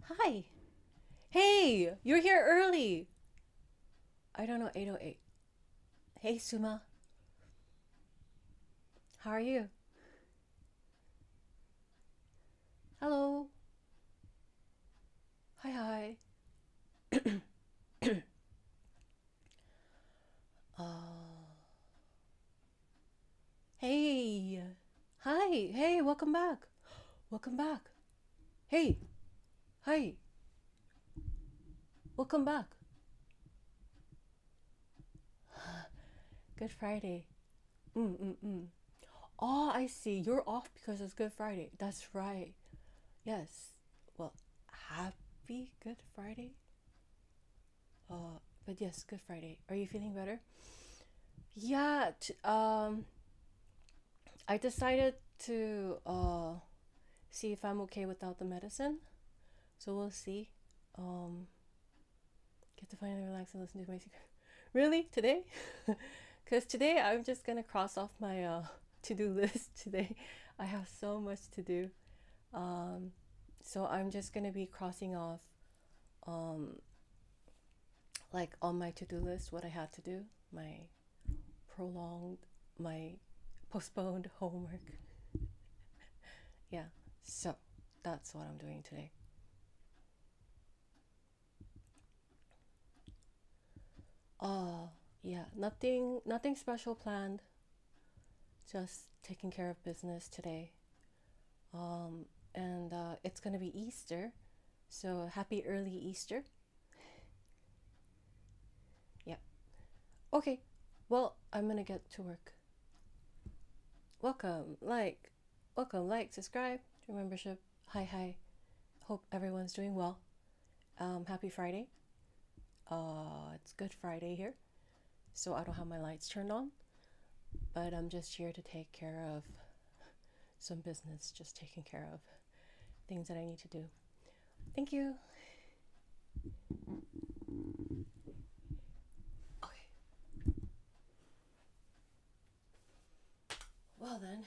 Hi. Hey, you're here early. I don't know, 8:08. Hey, Suma. How are you? Hello. Hi, hi. Uh, hey. Hi. Hey, welcome back. Welcome back. Hey. Hi. Welcome back. Good Friday. Mm. Oh, I see. You're off because it's Good Friday. That's right. Yes. Well, happy Good Friday. But yes, Good Friday. Are you feeling better? Yeah, I decided to see if I'm okay without the medicine. So we'll see. Um, get to finally relax and listen to my secret. Really? Today? Because today I'm just gonna cross off my to-do list today. I have so much to do. Um, so I'm just gonna be crossing off um, like on my to-do list what I had to do, my prolonged, my postponed homework. Yeah, so that's what I'm doing today. Uh, yeah, nothing special planned. Just taking care of business today. And it's gonna be Easter, so happy early Easter. Yeah. Okay. Well, I'm gonna get to work. Welcome, subscribe to your membership. Hi. Hope everyone's doing well. Happy Friday. It's Good Friday here, so I don't have my lights turned on, but I'm just here to take care of some business, just taking care of things that I need to do. Thank you. Okay. Well then,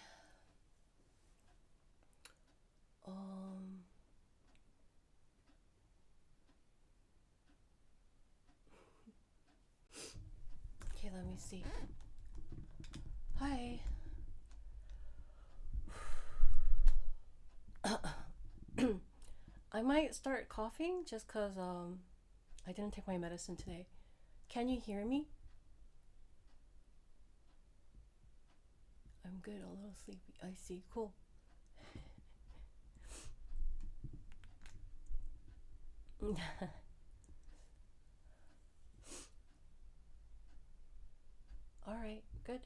um, okay, let me see. Hi. I might start coughing just cause I didn't take my medicine today. Can you hear me? I'm good, a little sleepy. I see. Cool. All right, good.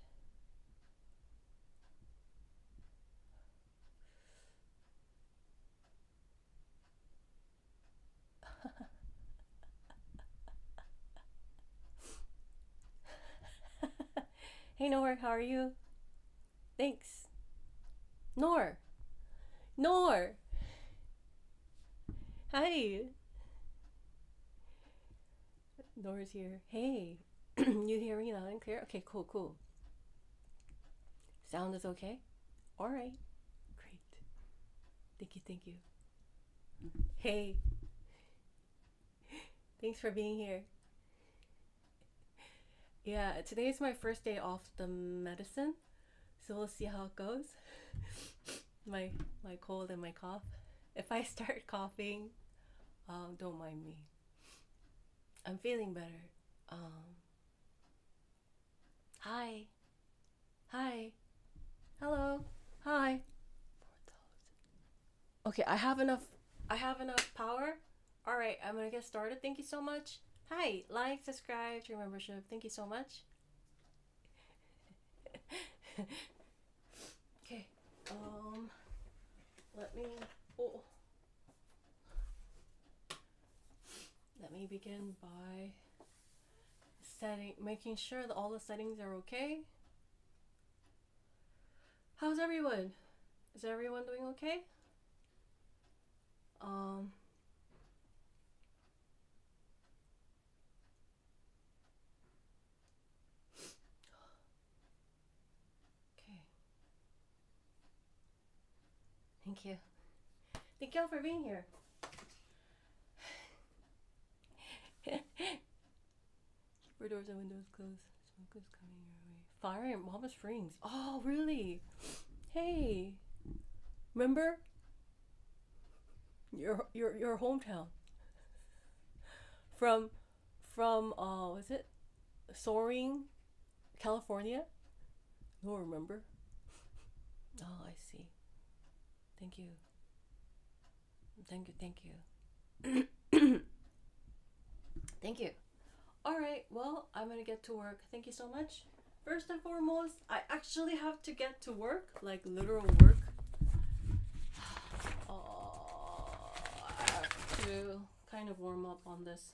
Hey Nor, how are you? Thanks. Nor. Nor. Hi. Nor's here. Hey. You hear me loud and clear? Okay, cool. Sound is okay? All right. Great. Thank you. Hey. Thanks for being here. Yeah, today is my first day off the medicine, so we'll see how it goes. my my cold and my cough. If I start coughing, don't mind me. I'm feeling better. Um, hi, hi, hello, hi. Okay, I have enough. I have enough power. All right, I'm gonna get started. Thank you so much. Hi, like, subscribe to your membership. Thank you so much. Okay. Um, let me. Oh, let me begin by making sure that all the settings are okay. How's everyone? Is everyone doing okay? Um, okay. Thank you. Thank y'all for being here. For doors and windows closed. Smoke is coming your way. Fire in Mama Springs. Oh, really? Hey, remember your hometown from was it Soaring, California? No, remember? Oh, I see. Thank you. Thank you. Thank you. All right, well, I'm gonna get to work. Thank you so much. First and foremost, I actually have to get to work, like literal work. I have to kind of warm up on this.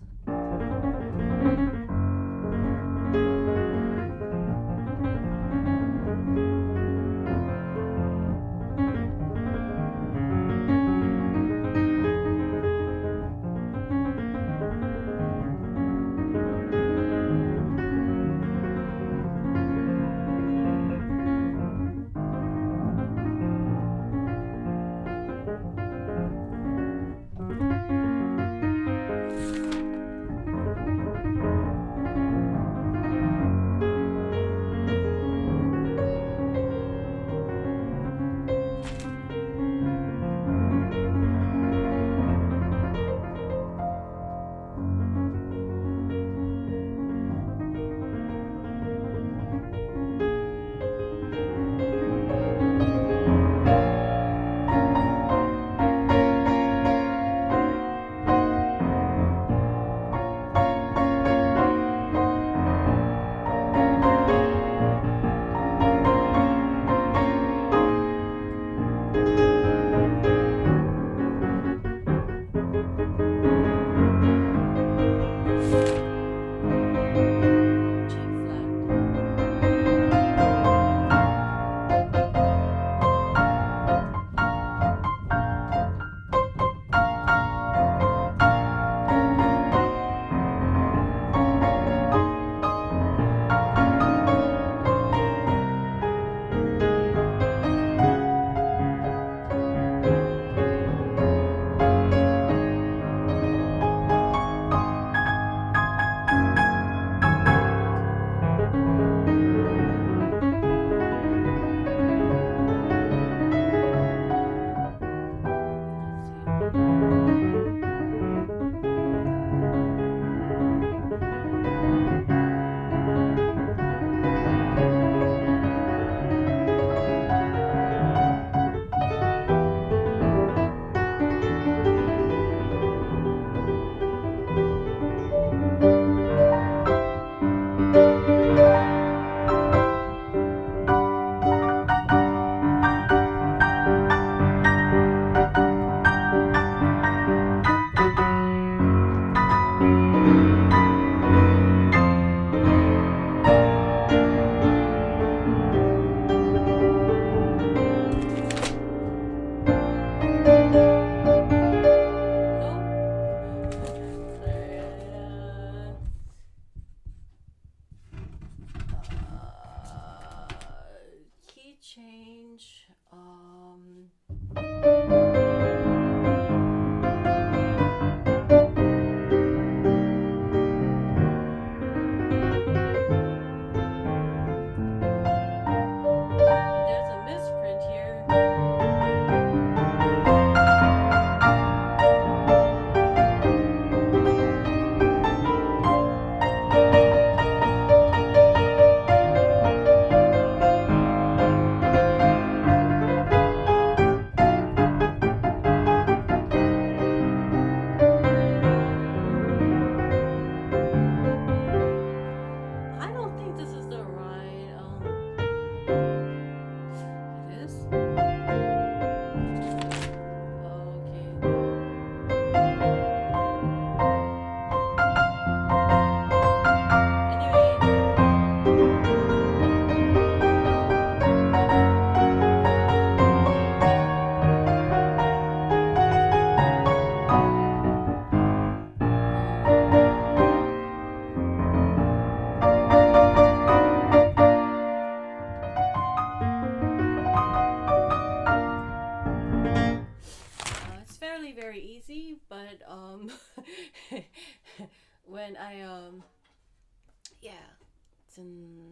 it's in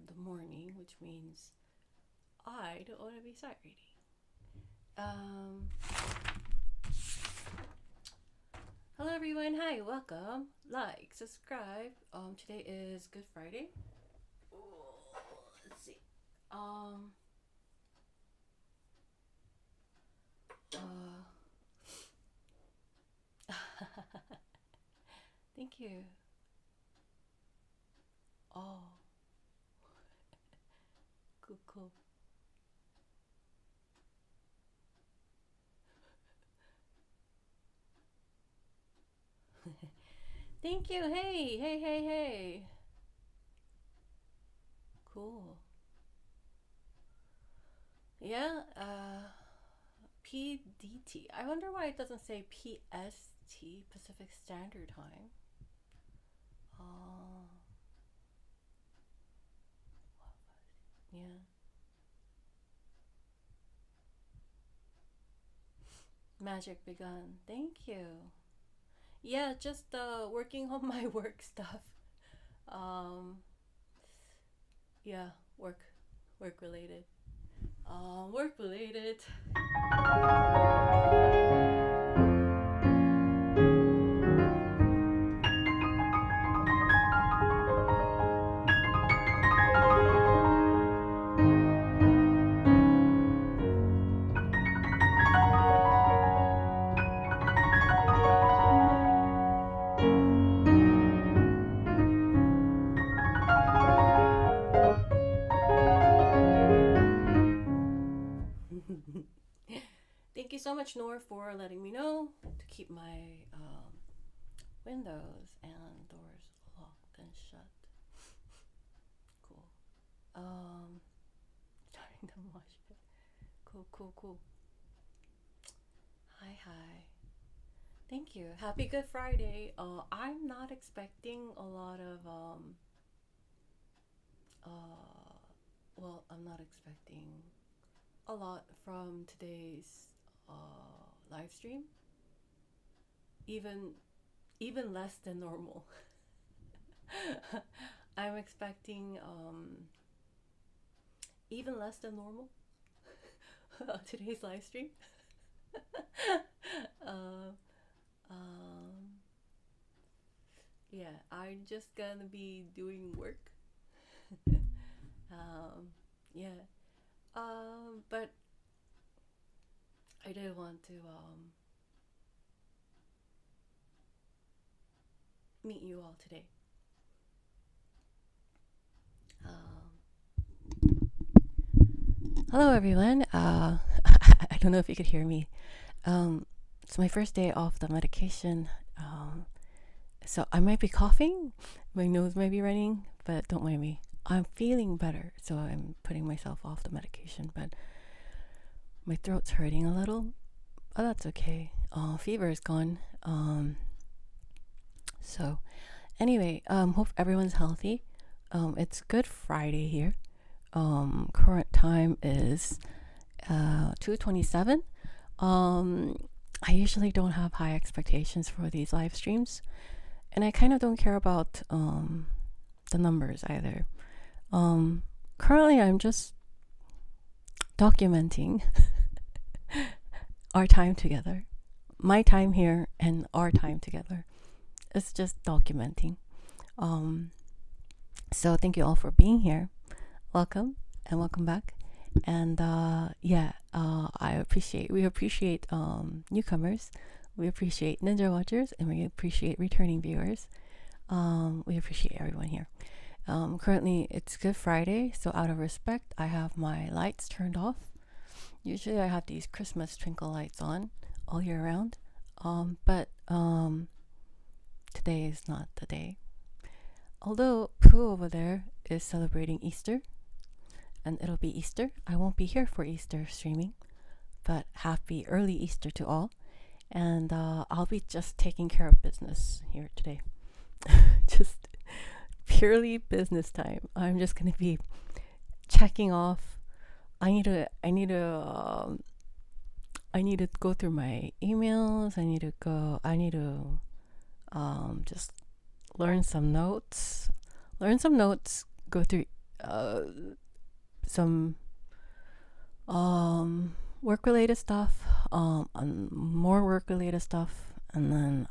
the morning, which means I don't want to be sight reading. Hello everyone, hi, welcome, like, subscribe. Today is Good Friday. Let's see. Thank you. Oh, cool. Thank you. Hey. Cool. Yeah, PDT. I wonder why it doesn't say PST, Pacific Standard Time. Yeah. Magic begun. Thank you. Yeah, just working on my work stuff. Yeah, work related. Work related. Thank you so much, Nor, for letting me know to keep my windows and doors locked and shut. Cool. Starting to mosh pit. Cool. Hi. Thank you. Happy Good Friday. I'm not expecting a lot of I'm not expecting a lot from today's live stream. Even less than normal. I'm expecting even less than normal today's live stream. Yeah, I'm just gonna be doing work. Yeah. But I did want to meet you all today. Hello everyone. I don't know if you could hear me. It's my first day off the medication. So I might be coughing. My nose might be running, but don't mind me. I'm feeling better, so I'm putting myself off the medication, but my throat's hurting a little. Oh, that's okay. Fever is gone. So anyway, hope everyone's healthy. It's Good Friday here. Current time is 2:27. I usually don't have high expectations for these live streams, and I kind of don't care about the numbers either. Currently I'm just documenting our time together, my time here and our time together. It's just documenting. So thank you all for being here. Welcome and welcome back. And we appreciate newcomers, we appreciate ninja watchers, and we appreciate returning viewers. We appreciate everyone here. Currently it's Good Friday, so out of respect I have my lights turned off. Usually I have these Christmas twinkle lights on all year round, but today is not the day. Although Pooh over there is celebrating Easter, and it'll be Easter. I won't be here for Easter streaming, but happy early Easter to all. And I'll be just taking care of business here today. Just purely business time. I'm just gonna be checking off. I need to go through my emails. I need to just learn some notes, go through some work related stuff, more work related stuff, and then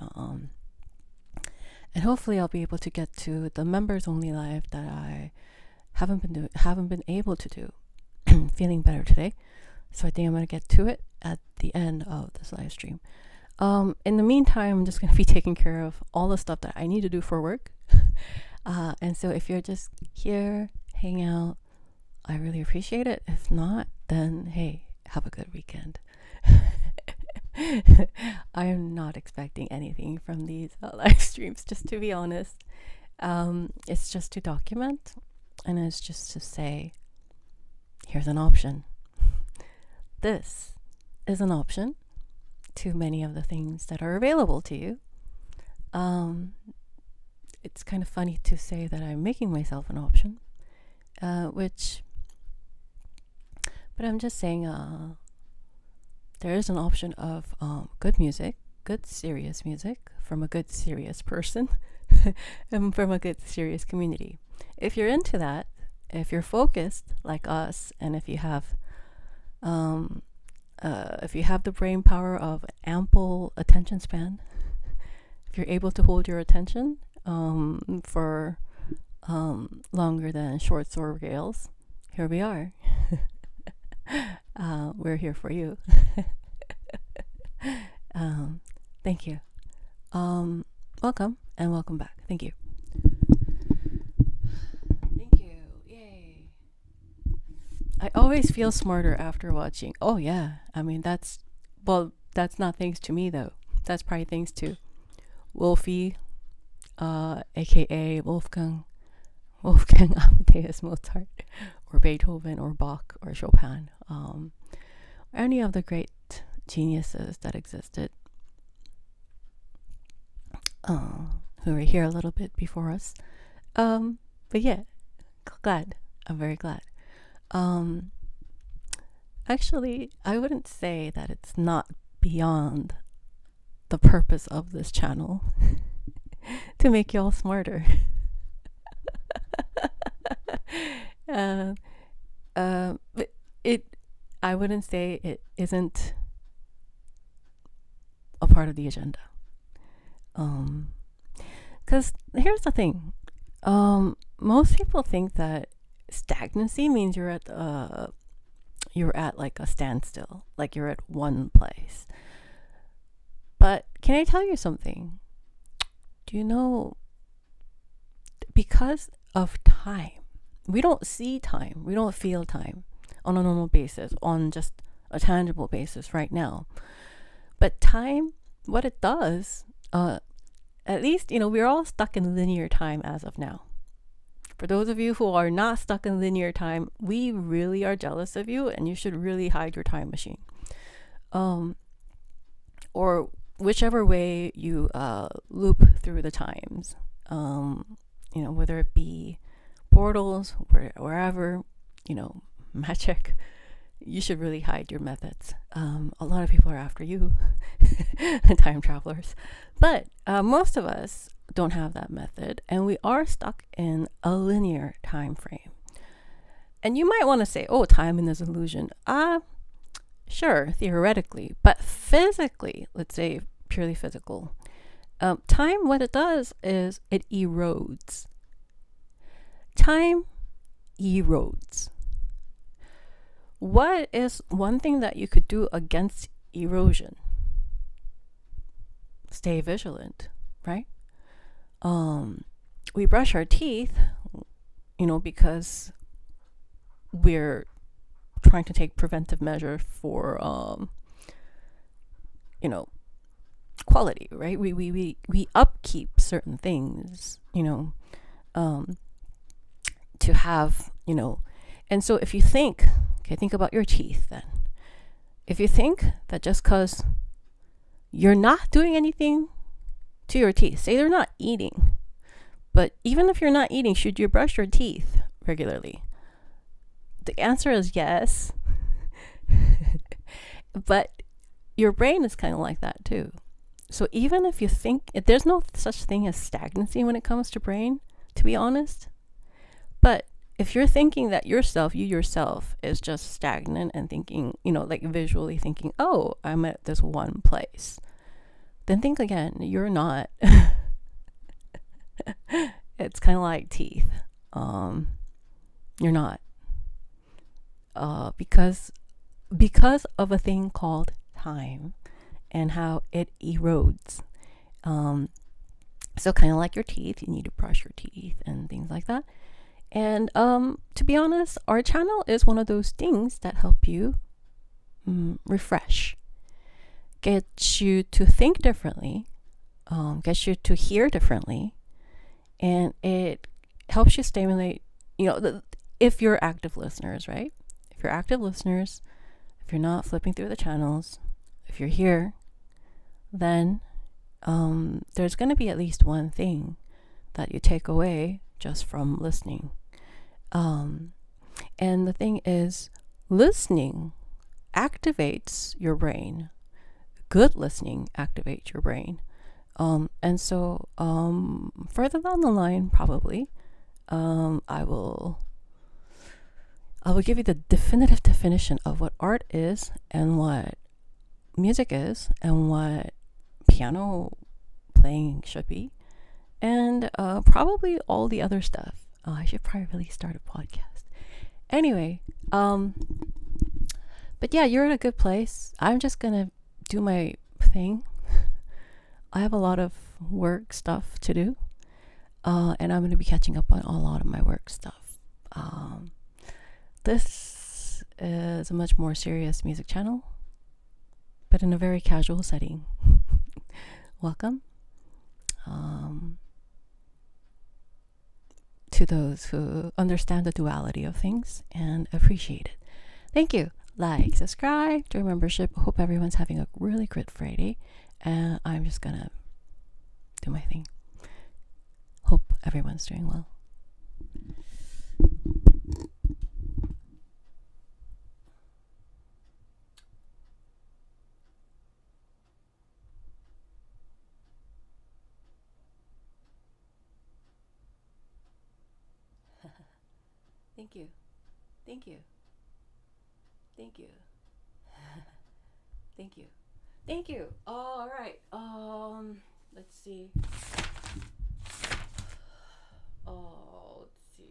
and hopefully I'll be able to get to the members only live that I haven't been able to do. Feeling better today, so I think I'm gonna get to it at the end of this live stream. In the meantime, I'm just gonna be taking care of all the stuff that I need to do for work. And so if you're just here, hang out, I really appreciate it. If not, then hey, have a good weekend. I am not expecting anything from these live streams, just to be honest. It's just to document, and it's just to say, here's an option. This is an option to many of the things that are available to you. It's kind of funny to say that I'm making myself an option, but I'm just saying there is an option of good music, good serious music from a good serious person and from a good serious community. If you're into that, if you're focused like us, and if you have the brain power of ample attention span, if you're able to hold your attention for longer than short sword regales, here we are. We're here for you. Thank you. Welcome and welcome back. Thank you. Thank you. Yay. I always feel smarter after watching. Oh yeah. I mean, that's not thanks to me though. That's probably thanks to Wolfie, aka Wolfgang Amadeus Mozart, or Beethoven, or Bach, or Chopin, or any of the great geniuses that existed, who were here a little bit before us. But yeah, glad. I'm very glad. Actually, I wouldn't say that it's not beyond the purpose of this channel to make y'all smarter. I wouldn't say it isn't a part of the agenda. Because here's the thing. Most people think that stagnancy means you're at like a standstill, like you're at one place. But can I tell you something? Do you know, because of time, we don't see time, we don't feel time on a normal basis, on just a tangible basis right now. But time, what it does, at least, we're all stuck in linear time as of now. For those of you who are not stuck in linear time, we really are jealous of you, and you should really hide your time machine. Or whichever way you loop through the times, whether it be portals, wherever, magic, you should really hide your methods. A lot of people are after you, time travelers. But most of us don't have that method, and we are stuck in a linear time frame. And you might want to say, oh, time is an illusion. Sure, theoretically, but physically, let's say purely physical, time, what it does is it erodes. Time erodes. What is one thing that you could do against erosion? Stay vigilant, right? We brush our teeth, because we're trying to take preventive measure for, quality, right? We upkeep certain things, to have, and so if you think about your teeth then. If you think that just because you're not doing anything to your teeth, say they're not eating, but even if you're not eating, should you brush your teeth regularly? The answer is yes. But your brain is kind of like that too. So even if you think, there's no such thing as stagnancy when it comes to brain, to be honest. But if you're thinking that you yourself is just stagnant and thinking, like visually thinking, oh, I'm at this one place, then think again. You're not. It's kind of like teeth. You're not. Because of a thing called time and how it erodes. So kind of like your teeth, you need to brush your teeth and things like that. And to be honest, our channel is one of those things that help you refresh, get you to think differently, get you to hear differently, and it helps you stimulate, if you're active listeners, right? If you're active listeners, if you're not flipping through the channels, if you're here, then there's going to be at least one thing that you take away just from listening. And the thing is, listening activates your brain. Good listening activates your brain. And so further down the line, probably, I will give you the definitive definition of what art is and what music is and what piano playing should be, and probably all the other stuff. I should probably really start a podcast. Anyway, but yeah, you're in a good place. I'm just gonna do my thing. I have a lot of work stuff to do, and I'm gonna be catching up on a lot of my work stuff. This is a much more serious music channel, but in a very casual setting. Welcome to those who understand the duality of things and appreciate it. Thank you. Like, subscribe, join membership. Hope everyone's having a really great Friday, and I'm just gonna do my thing. Hope everyone's doing well. Thank you. Thank you. Thank you. Thank you. Thank you. All right. Let's see. Let's see.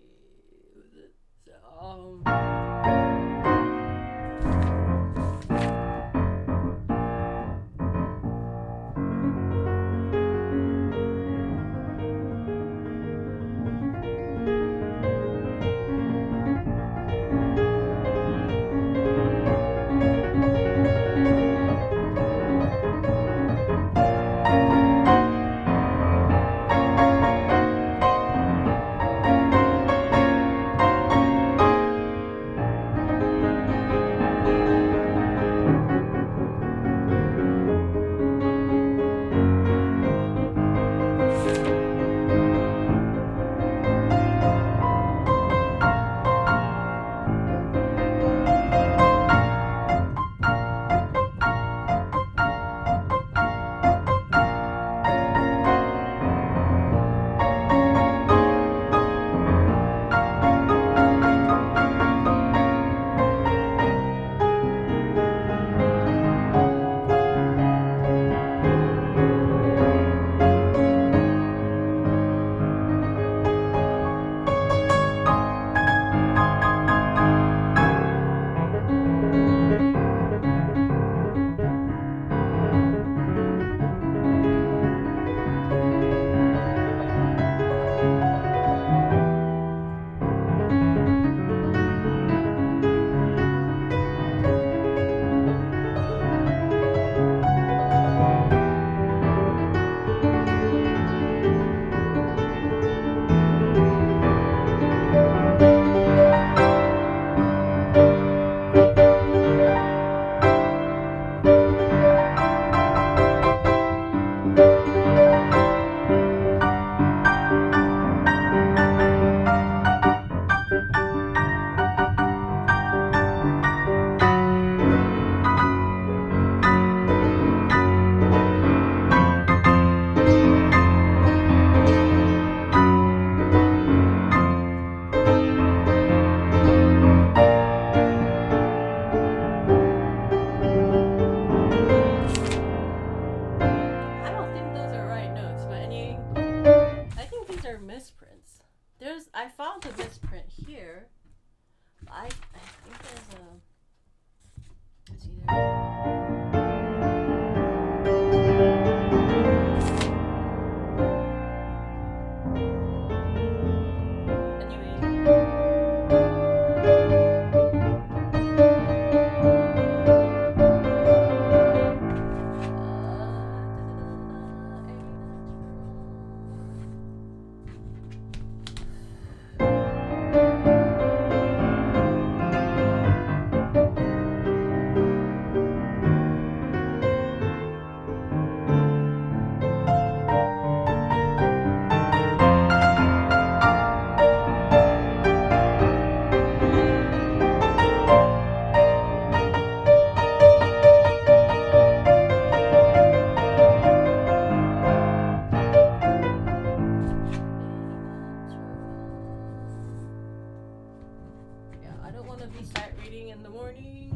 want to be sight reading in the morning.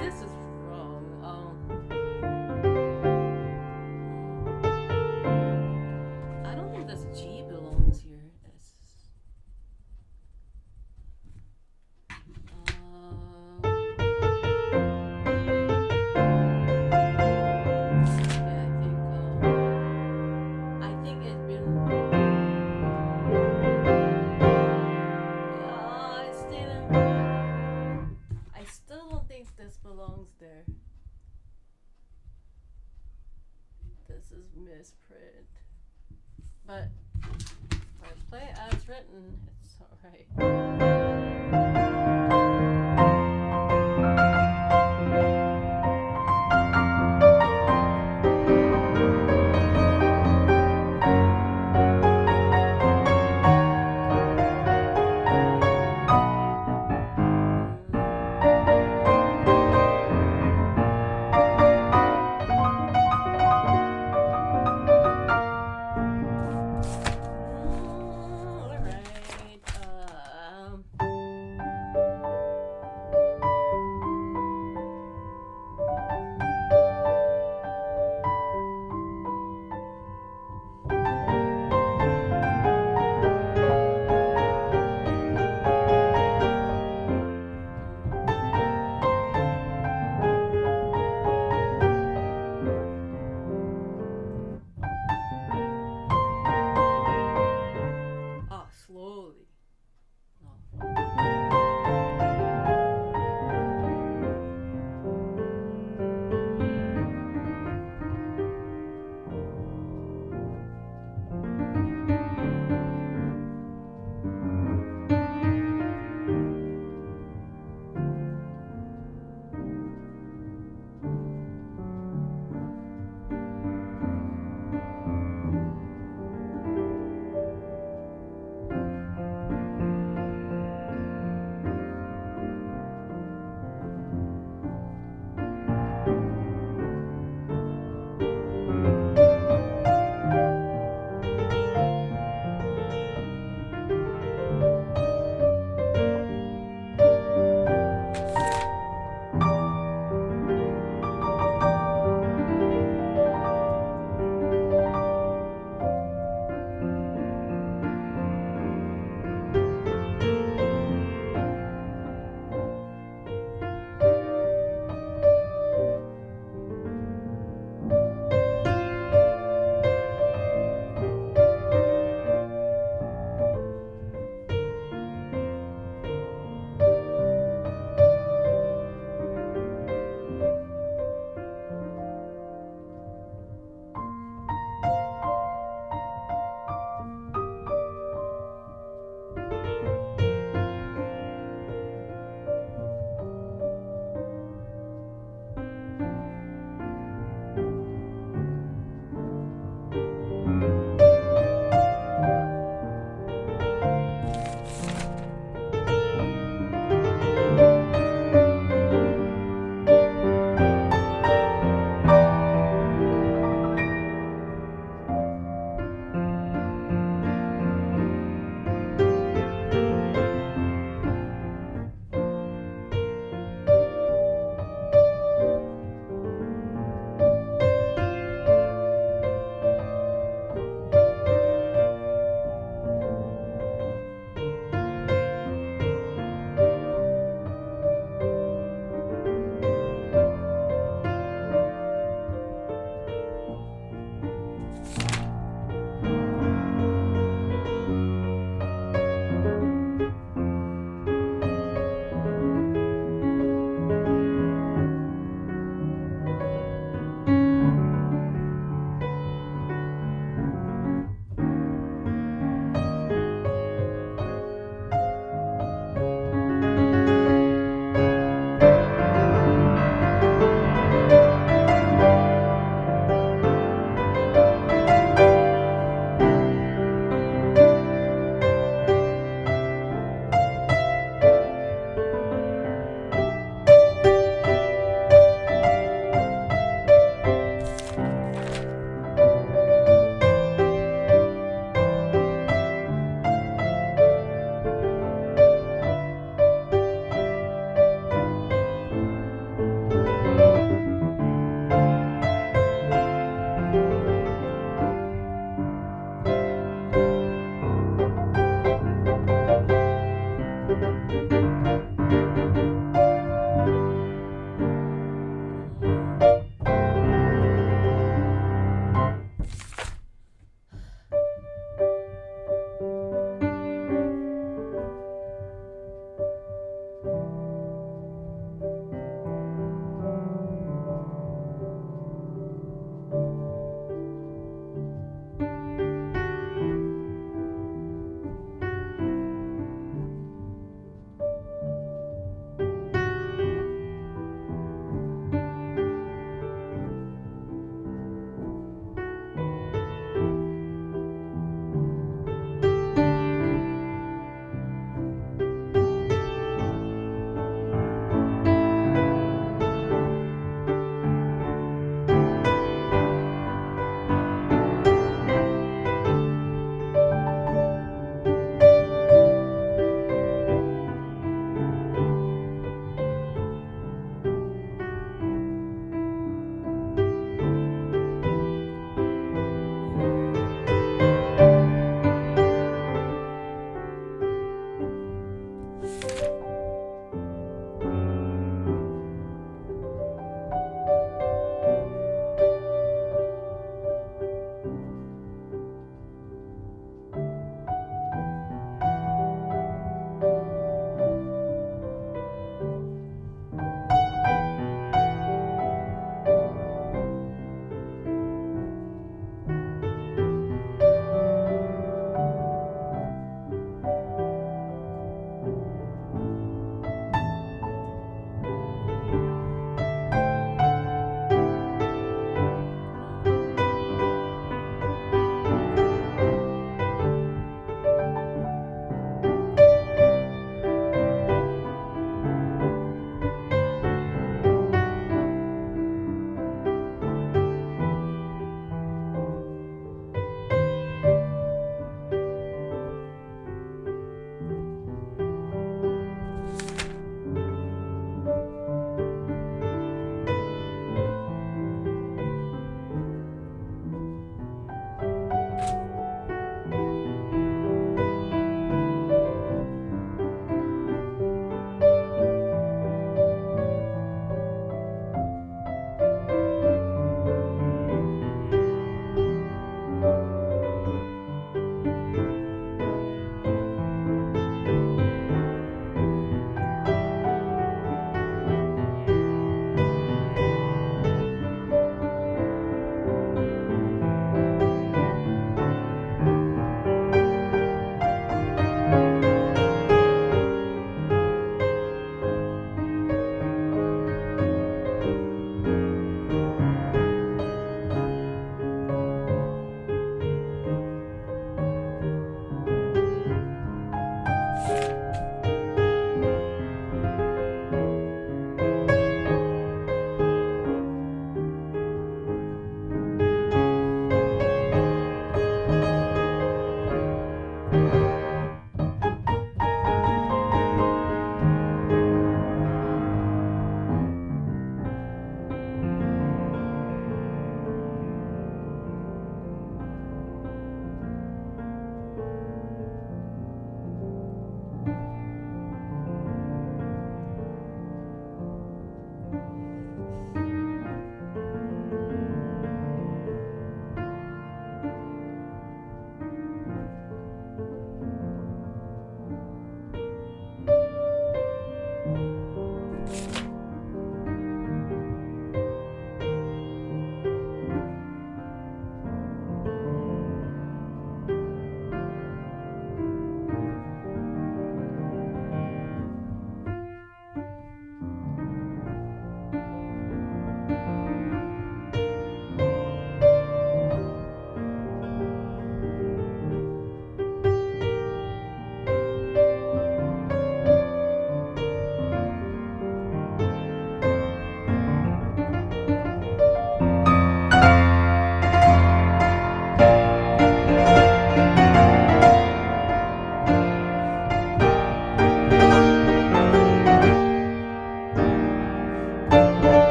This is wrong. I don't think this G belongs here. This belongs there. This is misprint. But if I play as written, it's alright.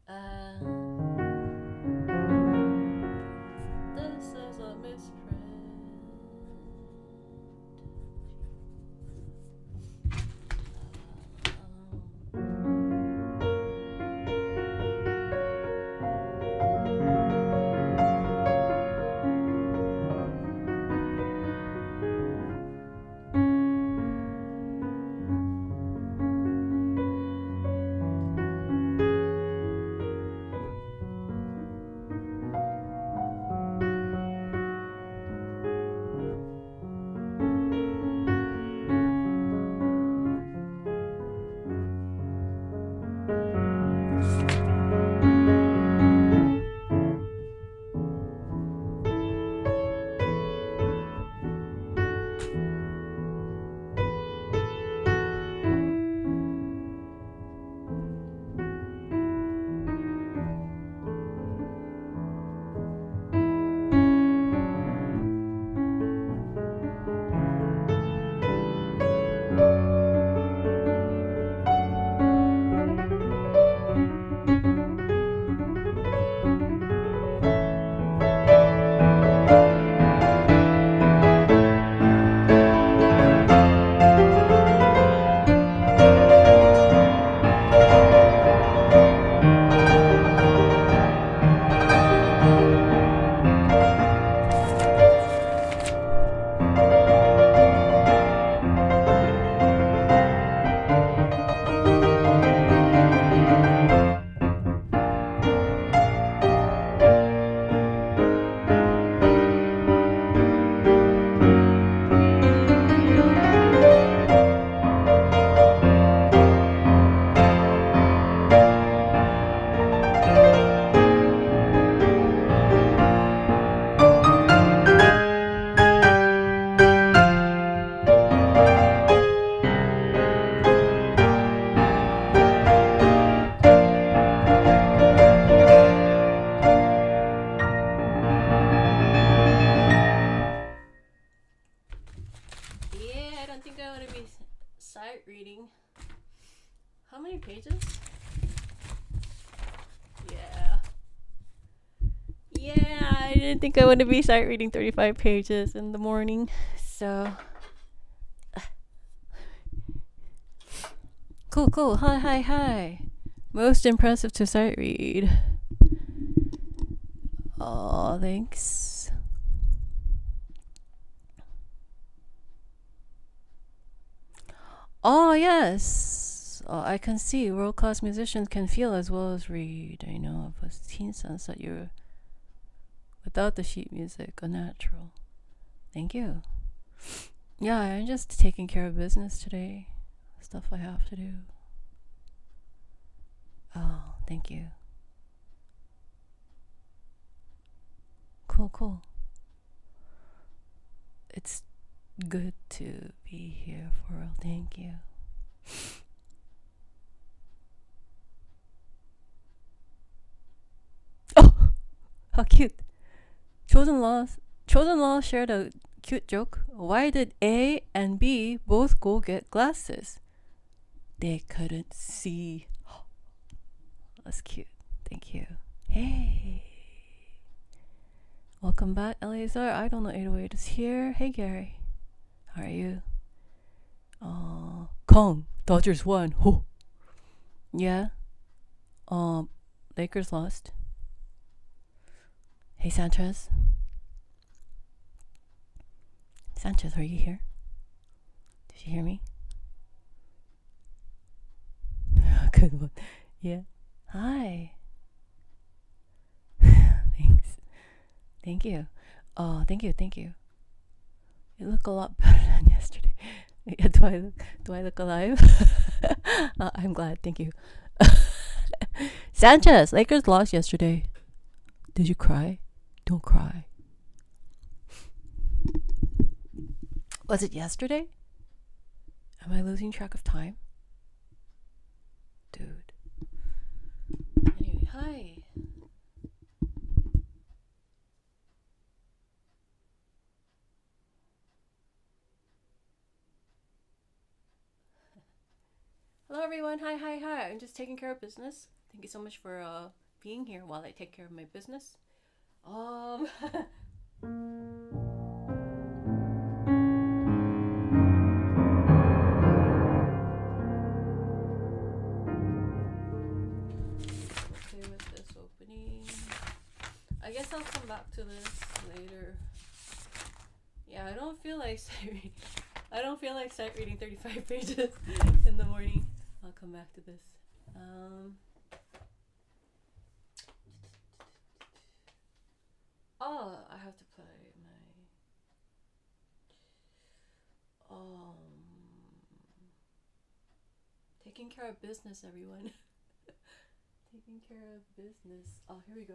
This is a misprint. Sight reading. How many pages? Yeah, I didn't think I would be sight reading 35 pages in the morning. So cool. Hi. Most impressive to sight read. Oh, thanks. Oh, yes. Oh, I can see world-class musicians can feel as well as read. I know of a teen sense that you're, without the sheet music, a natural. Thank you. Yeah, I'm just taking care of business today. Stuff I have to do. Oh, thank you. Cool. It's good to be here for real. Thank you. Oh, how cute. Chosen Law shared a cute joke. Why did A and B both go get glasses? They couldn't see. That's cute. Thank you. Hey. Welcome back, Eleazar. I don't know 808 is here. Hey, Gary. How are you? Kong. Dodgers won. Ho. Yeah. Lakers lost. Hey, Sanchez. Sanchez, are you here? Did you hear me? Good one. Yeah. Hi. Thanks. Thank you. Thank you. You look a lot better than yesterday. Yeah, do I look alive? I'm glad. Thank you. Sanchez, Lakers lost yesterday. Did you cry? Don't cry. Was it yesterday? Am I losing track of time? Dude. Anyway, hi. Hello everyone. Hi. I'm just taking care of business. Thank you so much for being here while I take care of my business. Okay with this opening. I guess I'll come back to this later. Yeah, I don't feel like sight reading 35 pages in the morning. I'll come back to this. Oh, I have to play my taking care of business, everyone. Taking care of business. Oh, here we go.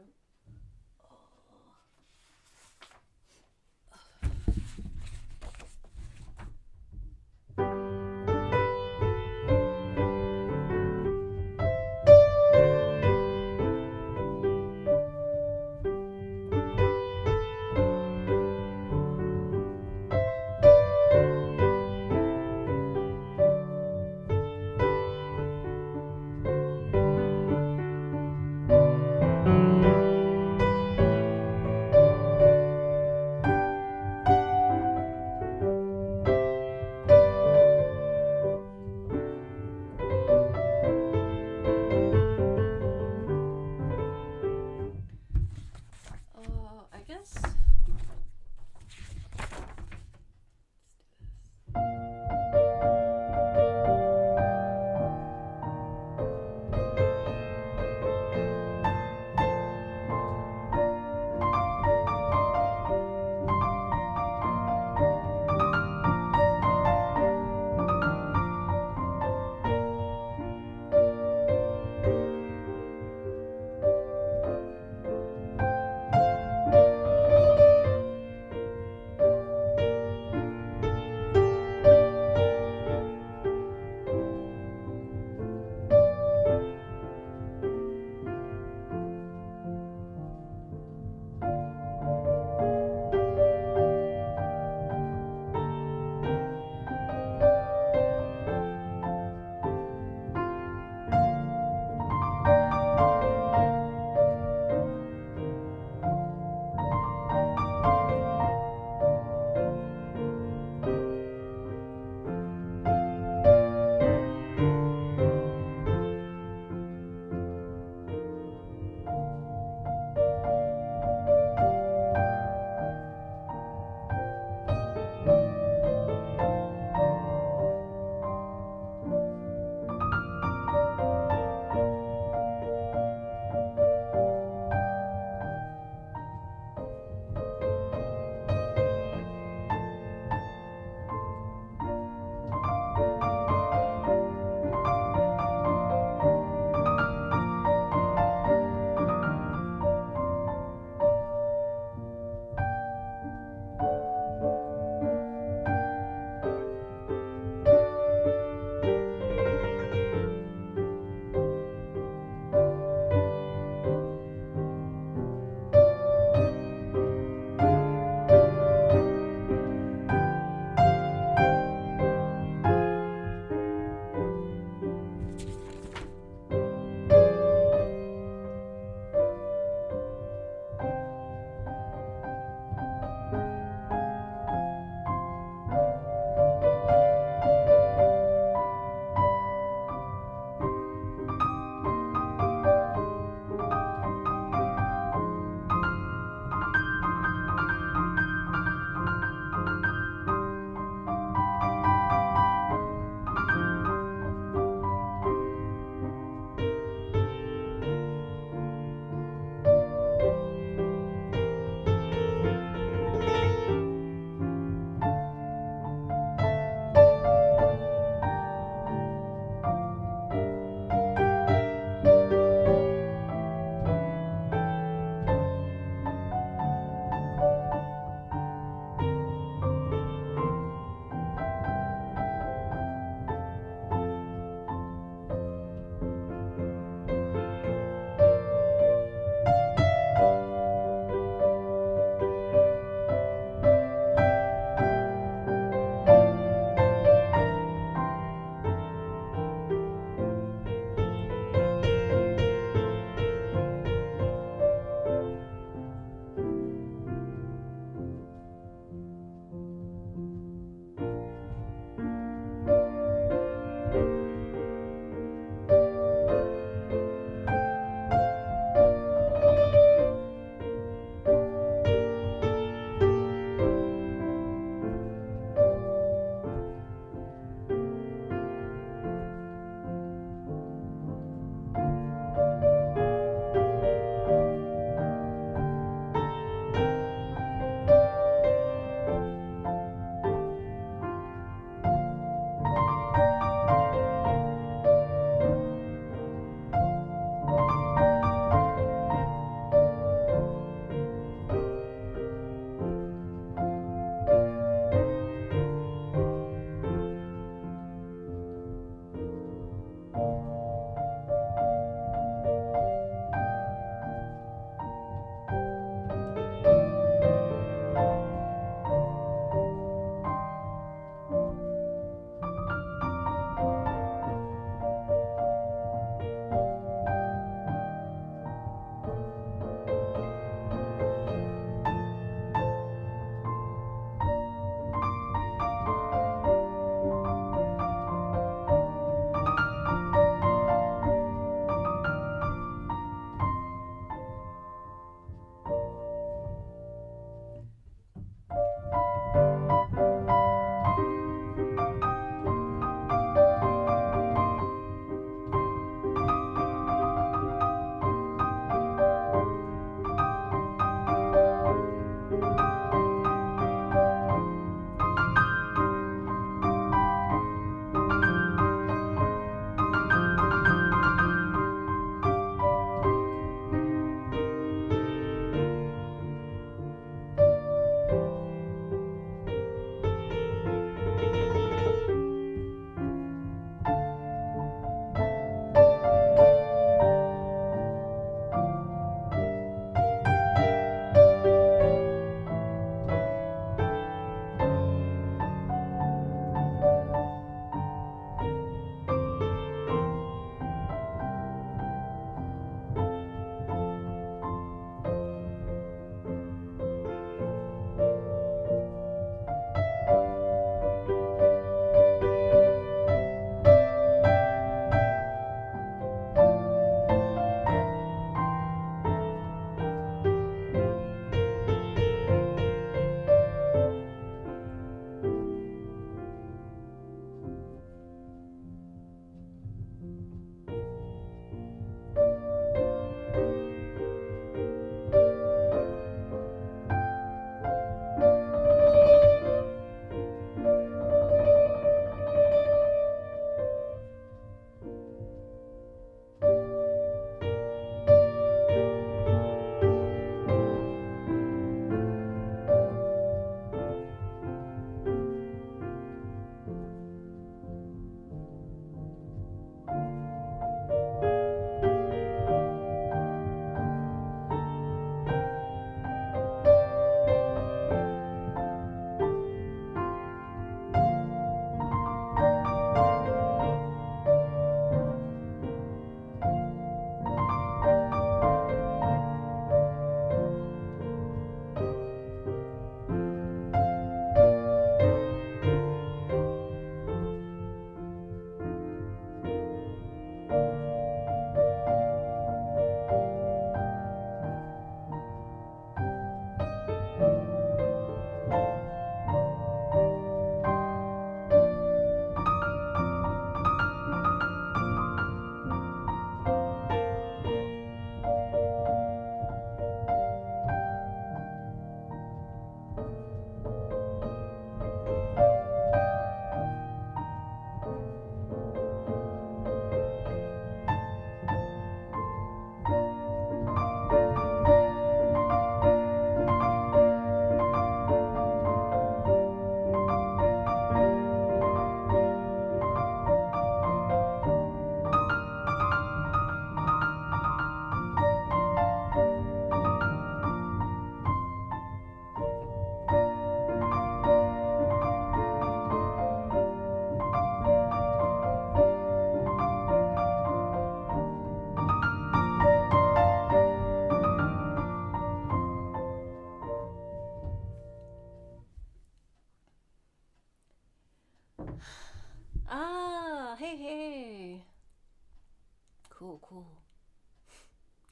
cool.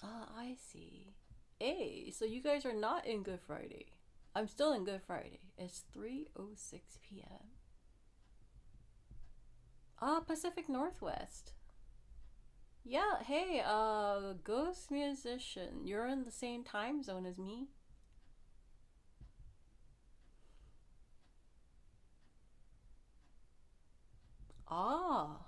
I see. Hey, so you guys are not in Good Friday. I'm still in Good Friday. It's 3:06 p.m. Pacific Northwest. Yeah, hey, ghost musician. You're in the same time zone as me. Ah,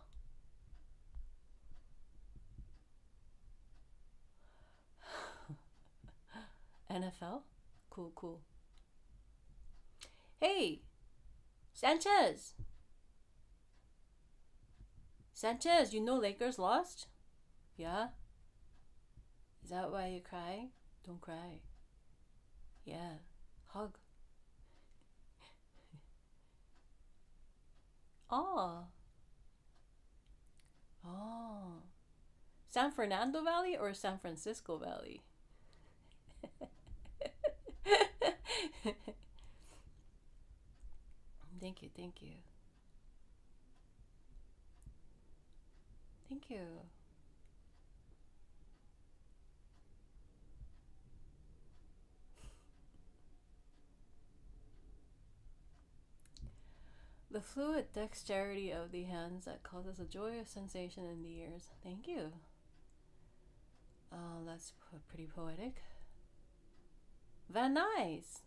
NFL? Cool, cool. Hey, Sanchez! Sanchez, you know Lakers lost? Yeah? Is that why you cry? Don't cry. Yeah. Hug. Oh. Oh. San Fernando Valley or San Francisco Valley? Thank you, thank you. Thank you. The fluid dexterity of the hands that causes a joyous sensation in the ears. Thank you. That's pretty poetic. Van Nuys.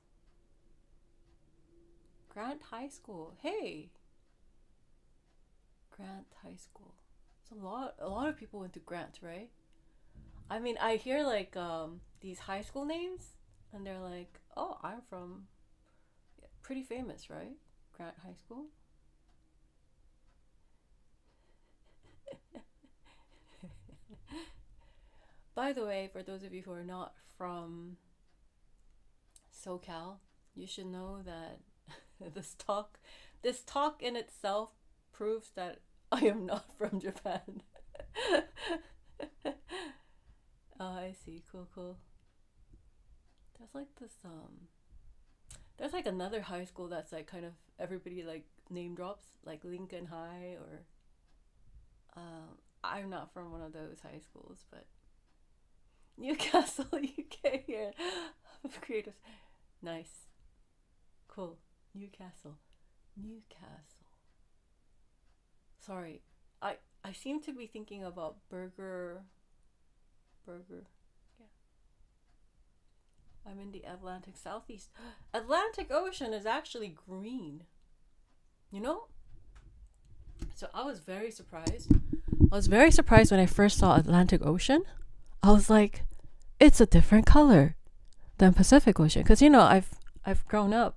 Grant High School. Hey, Grant High School. It's a lot of people went to Grant, right? I mean, I hear like these high school names, and they're like, "Oh, I'm from pretty famous, right? Grant High School." By the way, for those of you who are not from SoCal, you should know that this talk in itself proves that I am not from Japan. Oh, I see. Cool, cool. There's like this there's like another high school that's like kind of everybody like name drops, like Lincoln High or I'm not from one of those high schools, but Newcastle, UK here. Creators. Nice. Cool. Newcastle. Newcastle. Sorry. I seem to be thinking about burger. Yeah. I'm in the Atlantic Southeast. Atlantic Ocean is actually green. You know? So I was very surprised. I was very surprised when I first saw Atlantic Ocean. I was like, it's a different color than Pacific Ocean, because you know I've grown up,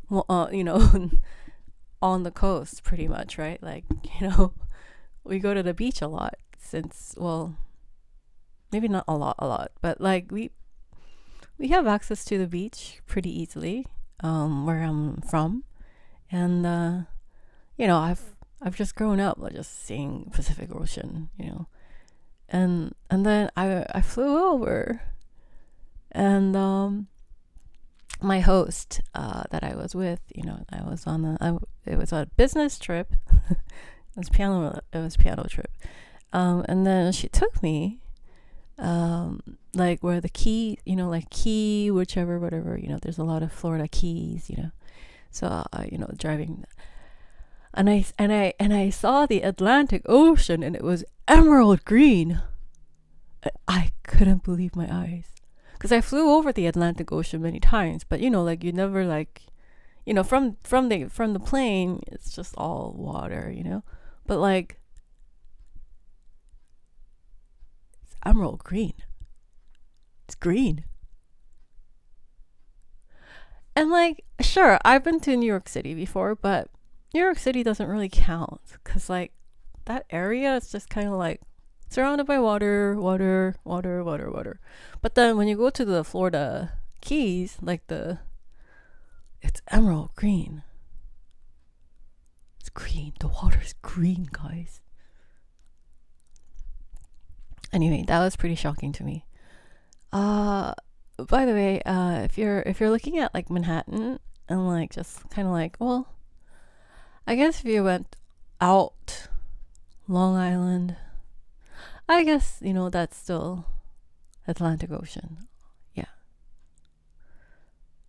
well, you know, on the coast pretty much, right? Like, you know, we go to the beach a lot since, well, maybe not a lot, but like we have access to the beach pretty easily, where I'm from, and you know, I've just grown up like just seeing Pacific Ocean, you know, and then I flew over, and my host that I was with, you know, it was a business trip. It was piano trip, and then she took me like where the key, you know, like key whichever whatever, you know, there's a lot of Florida keys, you know, so you know, driving, and I saw the Atlantic Ocean, and it was emerald green. I couldn't believe my eyes, because I flew over the Atlantic Ocean many times, but you know, like you never, like, you know, from the plane, it's just all water, you know, but like it's emerald green. It's green. And like, sure, I've been to New York City before, but New York City doesn't really count, because like that area is just kind of like surrounded by water. But then when you go to the Florida Keys, like it's emerald green. It's green. The water is green, guys. Anyway, that was pretty shocking to me. By the way, if you're looking at like Manhattan and like just kind of like, well, I guess if you went out Long Island, I guess, that's still Atlantic Ocean. Yeah.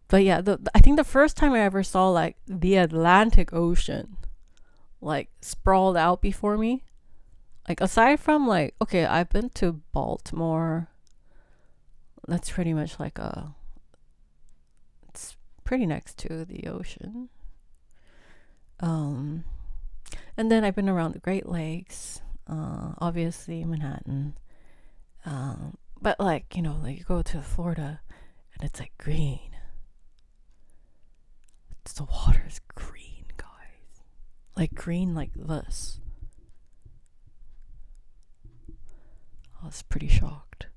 But yeah, I think the first time I ever saw like the Atlantic Ocean like sprawled out before me, like aside from like, okay, I've been to Baltimore. That's pretty much like it's pretty next to the ocean. And then I've been around the Great Lakes, obviously Manhattan. But like, like you go to Florida and it's like green. The water is green, guys. Like green like this. I was pretty shocked.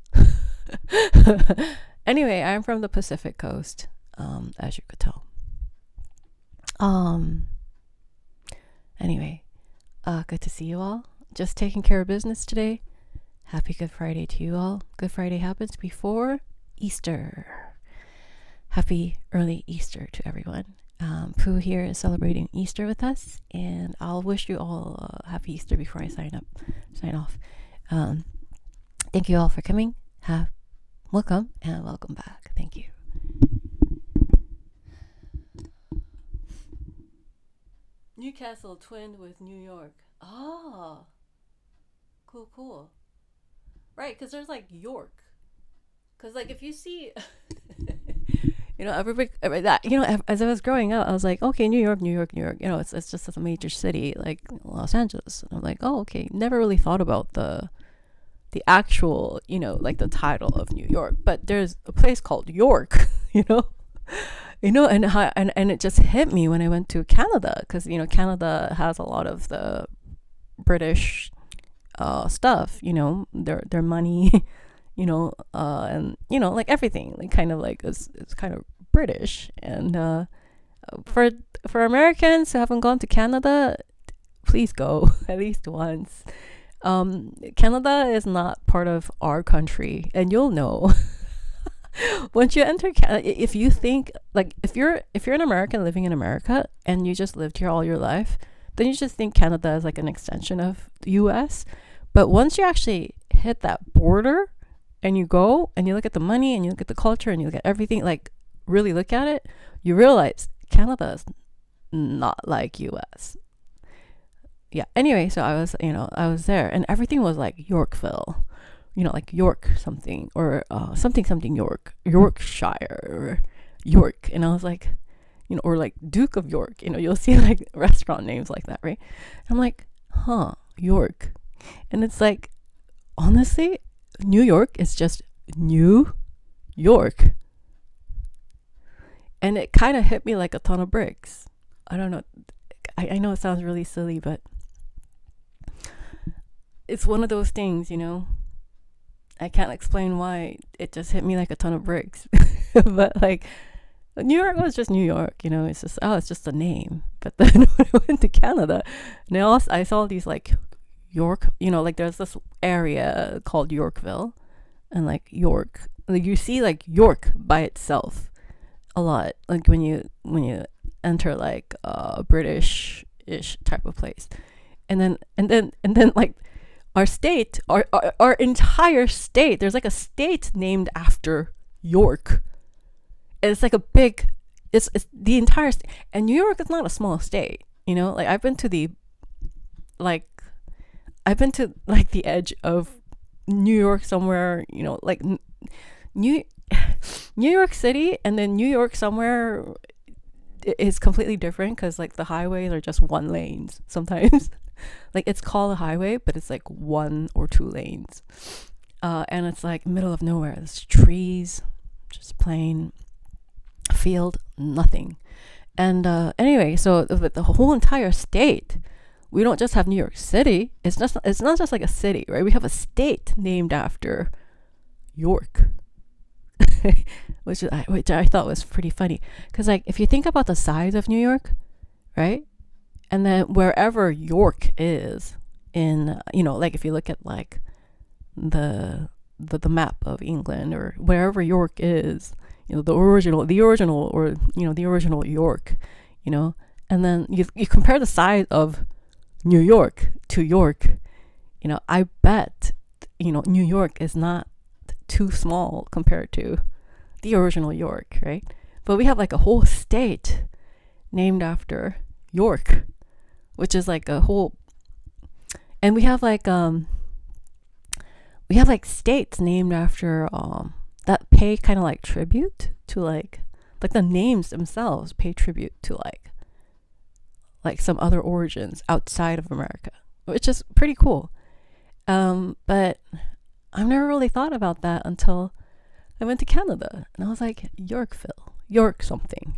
Anyway, I'm from the Pacific Coast, as you could tell. Anyway, good to see you all. Just taking care of business today. Happy Good Friday to you all. Good Friday happens before Easter. Happy early Easter to everyone. Pooh here is celebrating Easter with us, and I'll wish you all a happy Easter before I sign off. Thank you all for coming. Welcome and welcome back. Thank you. Newcastle twinned with New York. Ah, cool. Right, because there's like York. Because like if you see, everybody that as I was growing up, I was like, okay, New York. It's just a major city like Los Angeles. And I'm like, oh, okay. Never really thought about the actual, like the title of New York. But there's a place called York, and it just hit me when I went to Canada, because Canada has a lot of the British stuff, their money, and like everything, like kind of like it's kind of British. And for Americans who haven't gone to Canada, please go at least once. Canada is not part of our country, and you'll know once you enter Canada. If you think like if you're an American living in America and you just lived here all your life, then you just think Canada is like an extension of the US. But once you actually hit that border and you go and you look at the money and you look at the culture and you look at everything, like really look at it, you realize Canada is not like US. Yeah. Anyway, so I was there, and everything was like Yorkville, like York something, or something Yorkshire, or York. And I was like, or like Duke of York, you'll see like restaurant names like that, right? I'm like, York. And it's like, honestly, New York is just New York. And it kind of hit me like a ton of bricks. I don't know. I know it sounds really silly, but it's one of those things, I can't explain why it just hit me like a ton of bricks. But like, New York was just New York, it's just a name. But then when I went to Canada, and I saw these like York, like there's this area called Yorkville, and like York, like you see like York by itself a lot, like when you enter like a British-ish type of place. And then like our state, our entire state, there's like a state named after York. And it's like a big, it's the entire state. And New York is not a small state, like I've been to the edge of New York somewhere, like New York City, and then New York somewhere is completely different, because like the highways are just one lanes sometimes. Like it's called a highway, but it's like 1 or 2 lanes, and it's like middle of nowhere. There's trees, just plain field, nothing. And anyway, so with the whole entire state, we don't just have New York City. It's not just like a city, right? We have a state named after York. which I thought was pretty funny, because like if you think about the size of New York, right, and then wherever York is in, like if you look at like the map of England, or wherever York is, the original or the original York, and then you compare the size of New York to York, I bet New York is not too small compared to the original York, right? But we have like a whole state named after York, which is like a whole, and we have like states named after that pay kind of like tribute to like the names themselves pay tribute to like some other origins outside of America, which is pretty cool. But I've never really thought about that until I went to Canada, and I was like, Yorkville, York something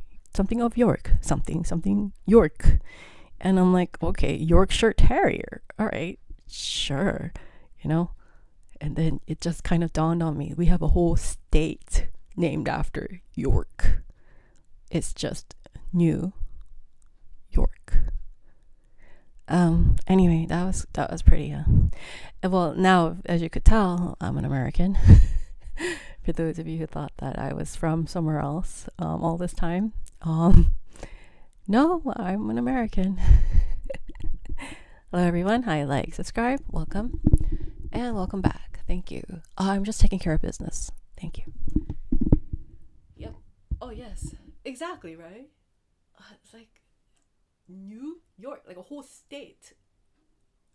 of York, something York. And I'm like, okay, Yorkshire Terrier. All right, sure, And then it just kind of dawned on me, we have a whole state named after York. It's just New York. Anyway, that was pretty well, now as you could tell, I'm an American. For those of you who thought that I was from somewhere else all this time, no, I'm an American. Hello everyone, hi, like, subscribe, welcome, and welcome back. Thank you. I'm just taking care of business. Thank you. Yep. Oh yes, exactly, right? It's like New York, like a whole state.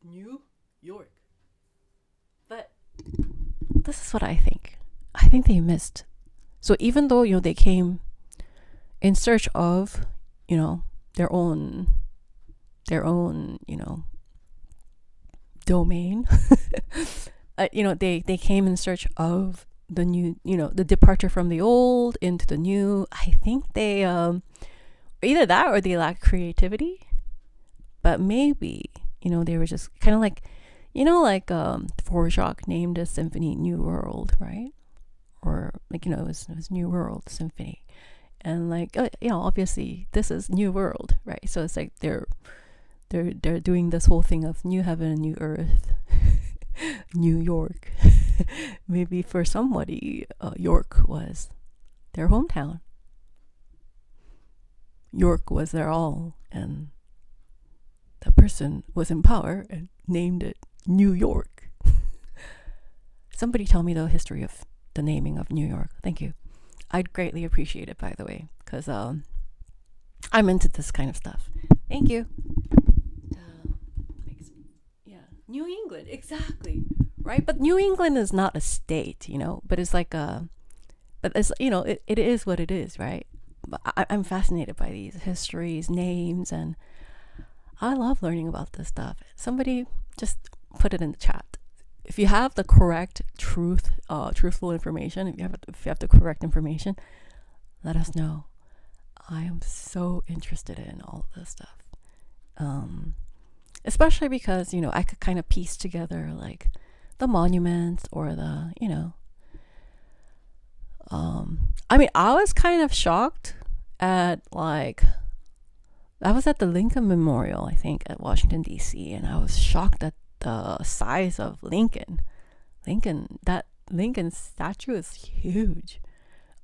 New York. But this is what I think. I think they missed. So even though, they came in search of, their own, domain, they came in search of the new, the departure from the old into the new. I think they, either that or they lack creativity, but maybe, they were just kind of like, Dvorak named a symphony New World, right? Or like, it was New World Symphony. And like, obviously this is New World, right? So it's like they're doing this whole thing of new heaven and new earth. New York. Maybe for somebody, York was their hometown. York was their all, and that person was in power and named it New York. Somebody tell me the history of the naming of New York. Thank you. I'd greatly appreciate it, by the way, because I'm into this kind of stuff. Thank you. New England, exactly, right? But New England is not a state, but it's like but it's, it is what it is, right? But I'm fascinated by these histories, names, and I love learning about this stuff. Somebody just put it in the chat. If you have the correct truthful information, if you have the correct information, let us know. I am so interested in all of this stuff. Especially because, I could kind of piece together like the monuments or the, I was kind of shocked at like, I was at the Lincoln Memorial, I think, at Washington, D.C., and I was shocked at the size of Lincoln. That Lincoln statue is huge.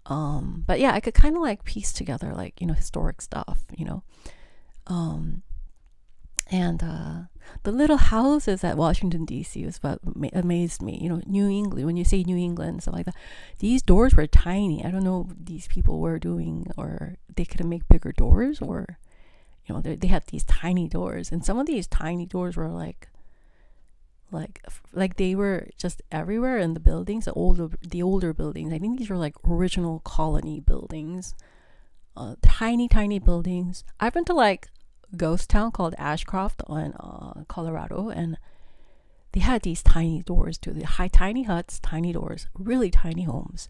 But yeah, I could kind of like piece together like, historic stuff, and the little houses at Washington, D.C. was what amazed me. New England, when you say New England, stuff like that, these doors were tiny. I don't know what these people were doing, or they couldn't make bigger doors, or, they had these tiny doors. And some of these tiny doors were like they were just everywhere in the buildings, the older buildings. I think these were like original colony buildings, tiny buildings. I've been to like ghost town called Ashcroft on Colorado, and they had these tiny doors too. Tiny huts, tiny doors, really tiny homes.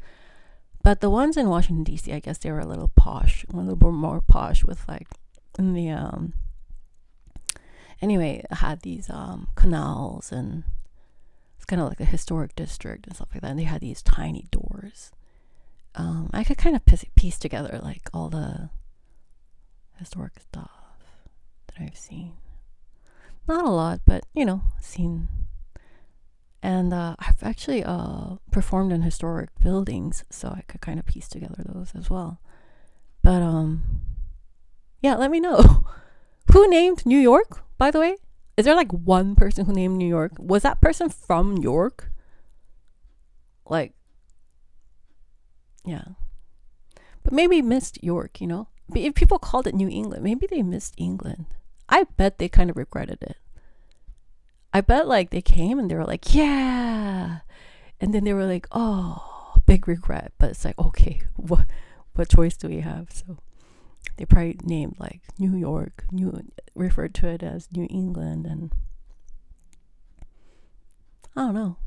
But the ones in Washington, D.C., I guess they were a little posh, a little more posh, with like in the anyway, it had these canals, and it's kind of like a historic district and stuff like that, and they had these tiny doors. I could kind of piece together like all the historic stuff that I've seen. Not a lot, but seen. And I've actually performed in historic buildings, so I could kind of piece together those as well. But yeah, let me know. Who named New York, by the way? Is there like one person who named New York? Was that person from New York? like, yeah. But maybe missed York, you know? If people called it New England, maybe they missed England. I bet they kind of regretted it. I bet like they came and they were like, yeah. And then they were like, oh, big regret. But it's like, okay, what choice do we have? So they probably named like New York, referred to it as New England, and I don't know.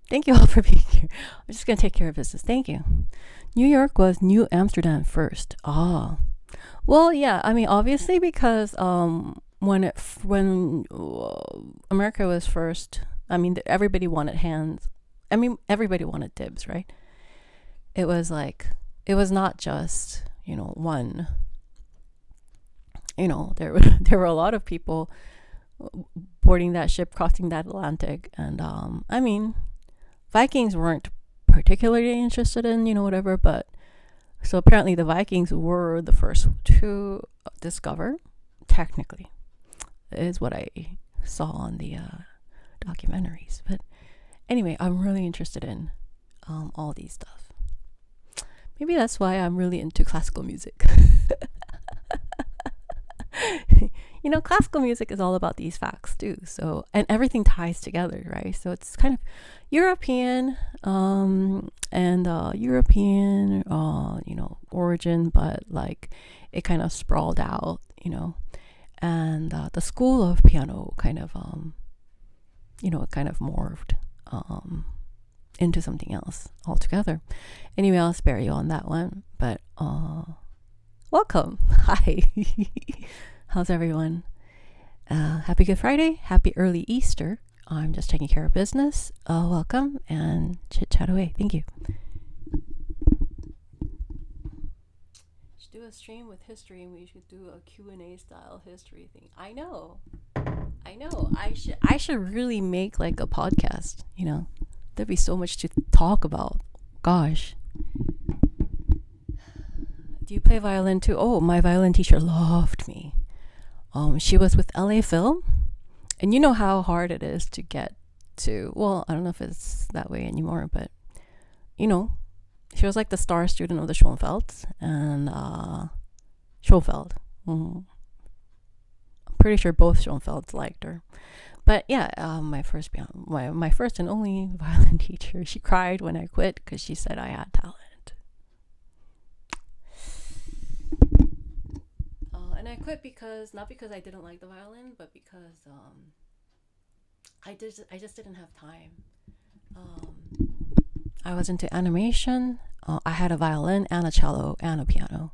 Thank you all for being here. I'm just going to take care of business. Thank you. New York was New Amsterdam first. Ah. Well, yeah, I mean, obviously because when America was first, I mean, everybody wanted hands. I mean, everybody wanted dibs, right? It was like, it was not just, one. There were a lot of people boarding that ship, crossing that Atlantic, and I mean, Vikings weren't particularly interested in, whatever, but so apparently the Vikings were the first to discover, technically, is what I saw on the documentaries. But anyway, I'm really interested in all these stuff. Maybe that's why I'm really into classical music. Classical music is all about these facts too. So, and everything ties together, right? So it's kind of European, European, origin, but like it kind of sprawled out, and the school of piano kind of, it kind of morphed into something else altogether. Anyway, I'll spare you on that one, but welcome. Hi. How's everyone? Happy Good Friday. Happy early Easter. I'm just taking care of business. Welcome and chit chat away. Thank you. Should do a stream with history, and we should do a Q&A style history thing. I know. I should really make like a podcast, There'd be so much to talk about. Gosh. Do you play violin too? Oh, my violin teacher loved me. She was with LA Phil, and you know how hard it is to get to, well, I don't know if it's that way anymore, but she was like the star student of the Schoenfelds, and Schoenfeld. I'm pretty sure both Schoenfelds liked her. But yeah, my first and only violin teacher, she cried when I quit because she said I had talent. And I quit not because I didn't like the violin, but because I just didn't have time. I was into animation. I had a violin and a cello and a piano.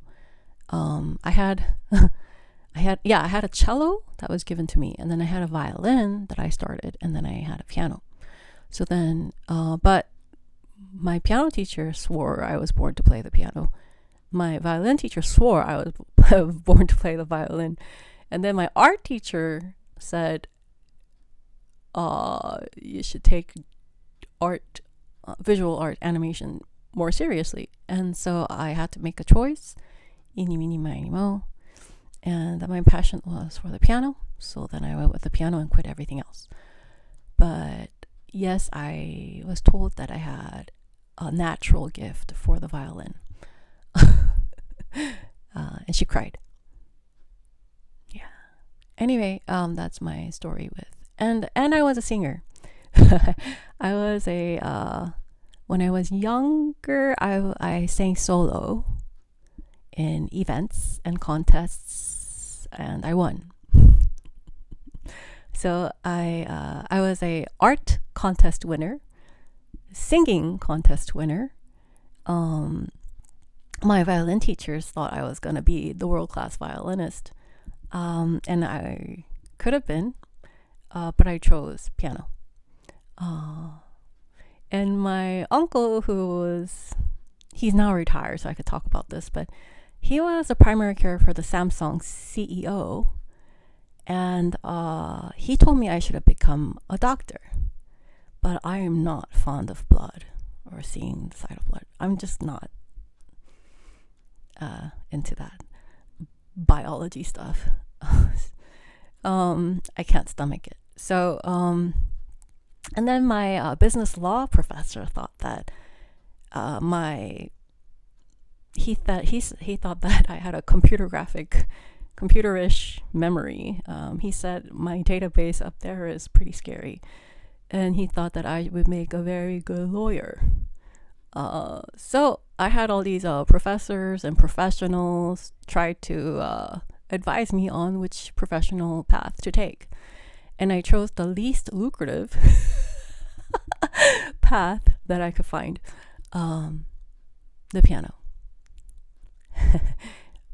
I had a cello that was given to me, and then I had a violin that I started, and then I had a piano. So then, but my piano teacher swore I was born to play the piano. My violin teacher swore I was born to play the violin. And then my art teacher said, you should take art, visual art, animation more seriously. And so I had to make a choice. Eeny, meeny, miny, mo. And my passion was for the piano. So then I went with the piano and quit everything else. But yes, I was told that I had a natural gift for the violin. And she cried. Yeah. Anyway, that's my story with, and I was a singer. I was when I was younger, I sang solo in events and contests, and I won. So I was a art contest winner, singing contest winner. My violin teachers thought I was going to be the world-class violinist, and I could have been, but I chose piano. And my uncle, he's now retired, so I could talk about this, but he was a primary care for the Samsung CEO, and he told me I should have become a doctor, but I am not fond of blood or seeing the sight of blood. I'm just not into that biology stuff. I can't stomach it. So, and then my business law professor thought that he thought that I had a computerish memory. He said my database up there is pretty scary, and he thought that I would make a very good lawyer. So I had all these professors and professionals try to advise me on which professional path to take, and I chose the least lucrative path that I could find, the piano.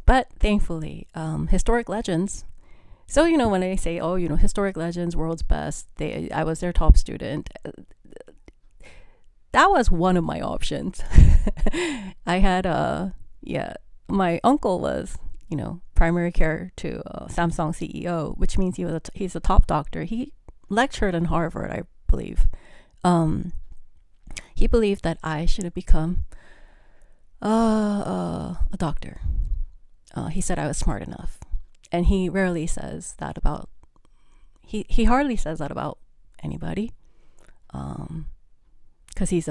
But thankfully, historic legends. So, when they say, oh, historic legends, world's best, I was their top student. That was one of my options. I had, my uncle was, primary care to Samsung CEO, which means he's a top doctor. He lectured in Harvard, I believe. He believed that I should have become a doctor. He said I was smart enough, and he rarely says that about. He hardly says that about anybody, because he's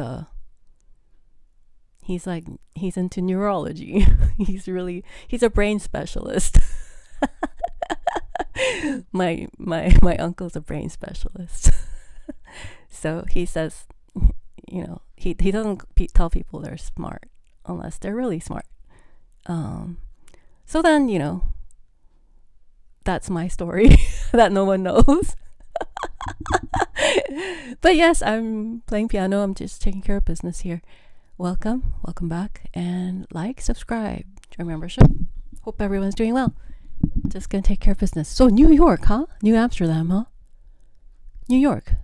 into neurology. he's a brain specialist. my uncle's a brain specialist. So he says, he doesn't tell people they're smart unless they're really smart. So then, that's my story that no one knows. But yes, I'm playing piano. I'm just taking care of business here. Welcome back, and subscribe, join membership. Hope everyone's doing well. Just gonna take care of business. So New York, huh? New Amsterdam, huh? New York.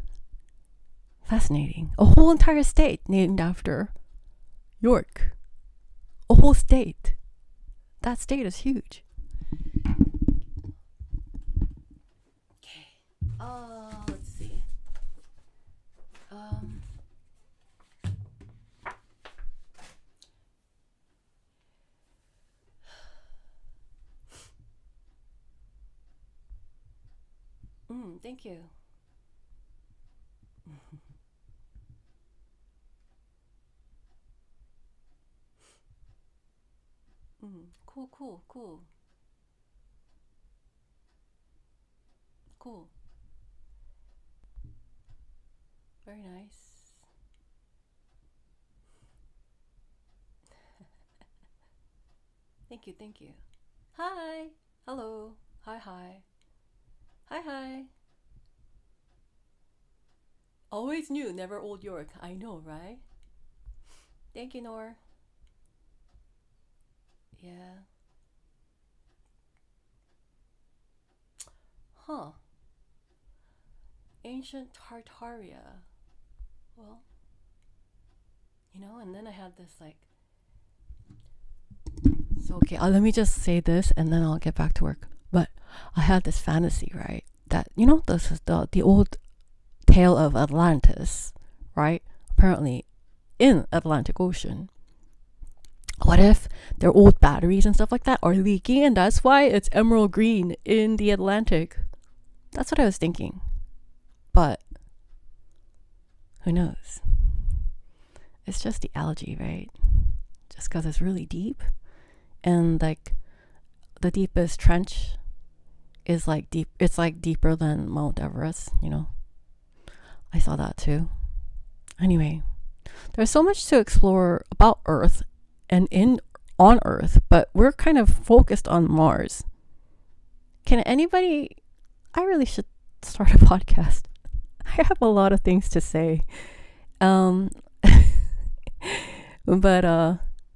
Fascinating. A whole entire state named after York. A whole state. That state is huge. Okay. Let's see. Thank you. Cool. Very nice. Thank you. Hi. Hello. Hi. Always new, never old York. I know, right? Thank you, Nor. Yeah. Huh. Ancient Tartaria. Well, and then I had this so okay, let me just say this and then I'll get back to work. But I had this fantasy, right? That, this is the old tale of Atlantis, right? Apparently in Atlantic Ocean. What if their old batteries and stuff like that are leaking, and that's why it's emerald green in the Atlantic? That's what I was thinking. But who knows? It's just the algae, right? Just because it's really deep. And the deepest trench is deep. It's deeper than Mount Everest, I saw that too. Anyway, there's so much to explore about Earth and on Earth, but we're kind of focused on Mars. Can anybody? I really should start a podcast. I have a lot of things to say. But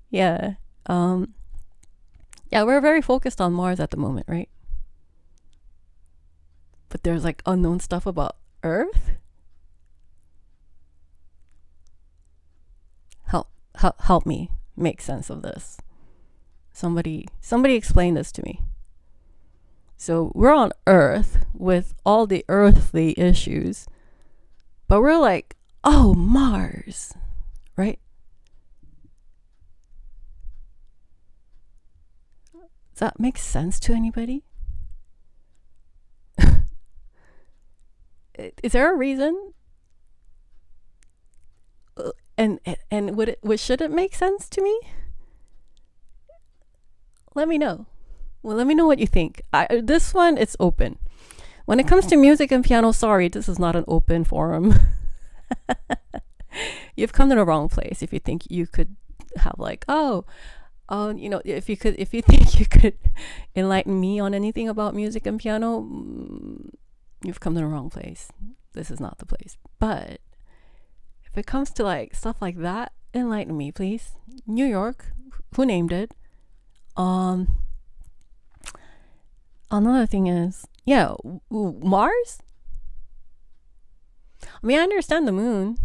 yeah. Yeah, we're very focused on Mars at the moment, right? But there's unknown stuff about Earth. Help me make sense of this. Somebody explain this to me. So we're on Earth with all the earthly issues, but we're oh, Mars, right? Does that make sense to anybody? is there a reason? And should it make sense to me? Let me know. Well, let me know what you think. This one, it's open. When it comes to music and piano, sorry, this is not an open forum. You've come to the wrong place if you think you could have like, if you think you could enlighten me on anything about music and piano, you've come to the wrong place. This is not the place. But if it comes to like stuff like that, enlighten me, please. New York, who named it? Another thing is, Mars? I mean, I understand the moon.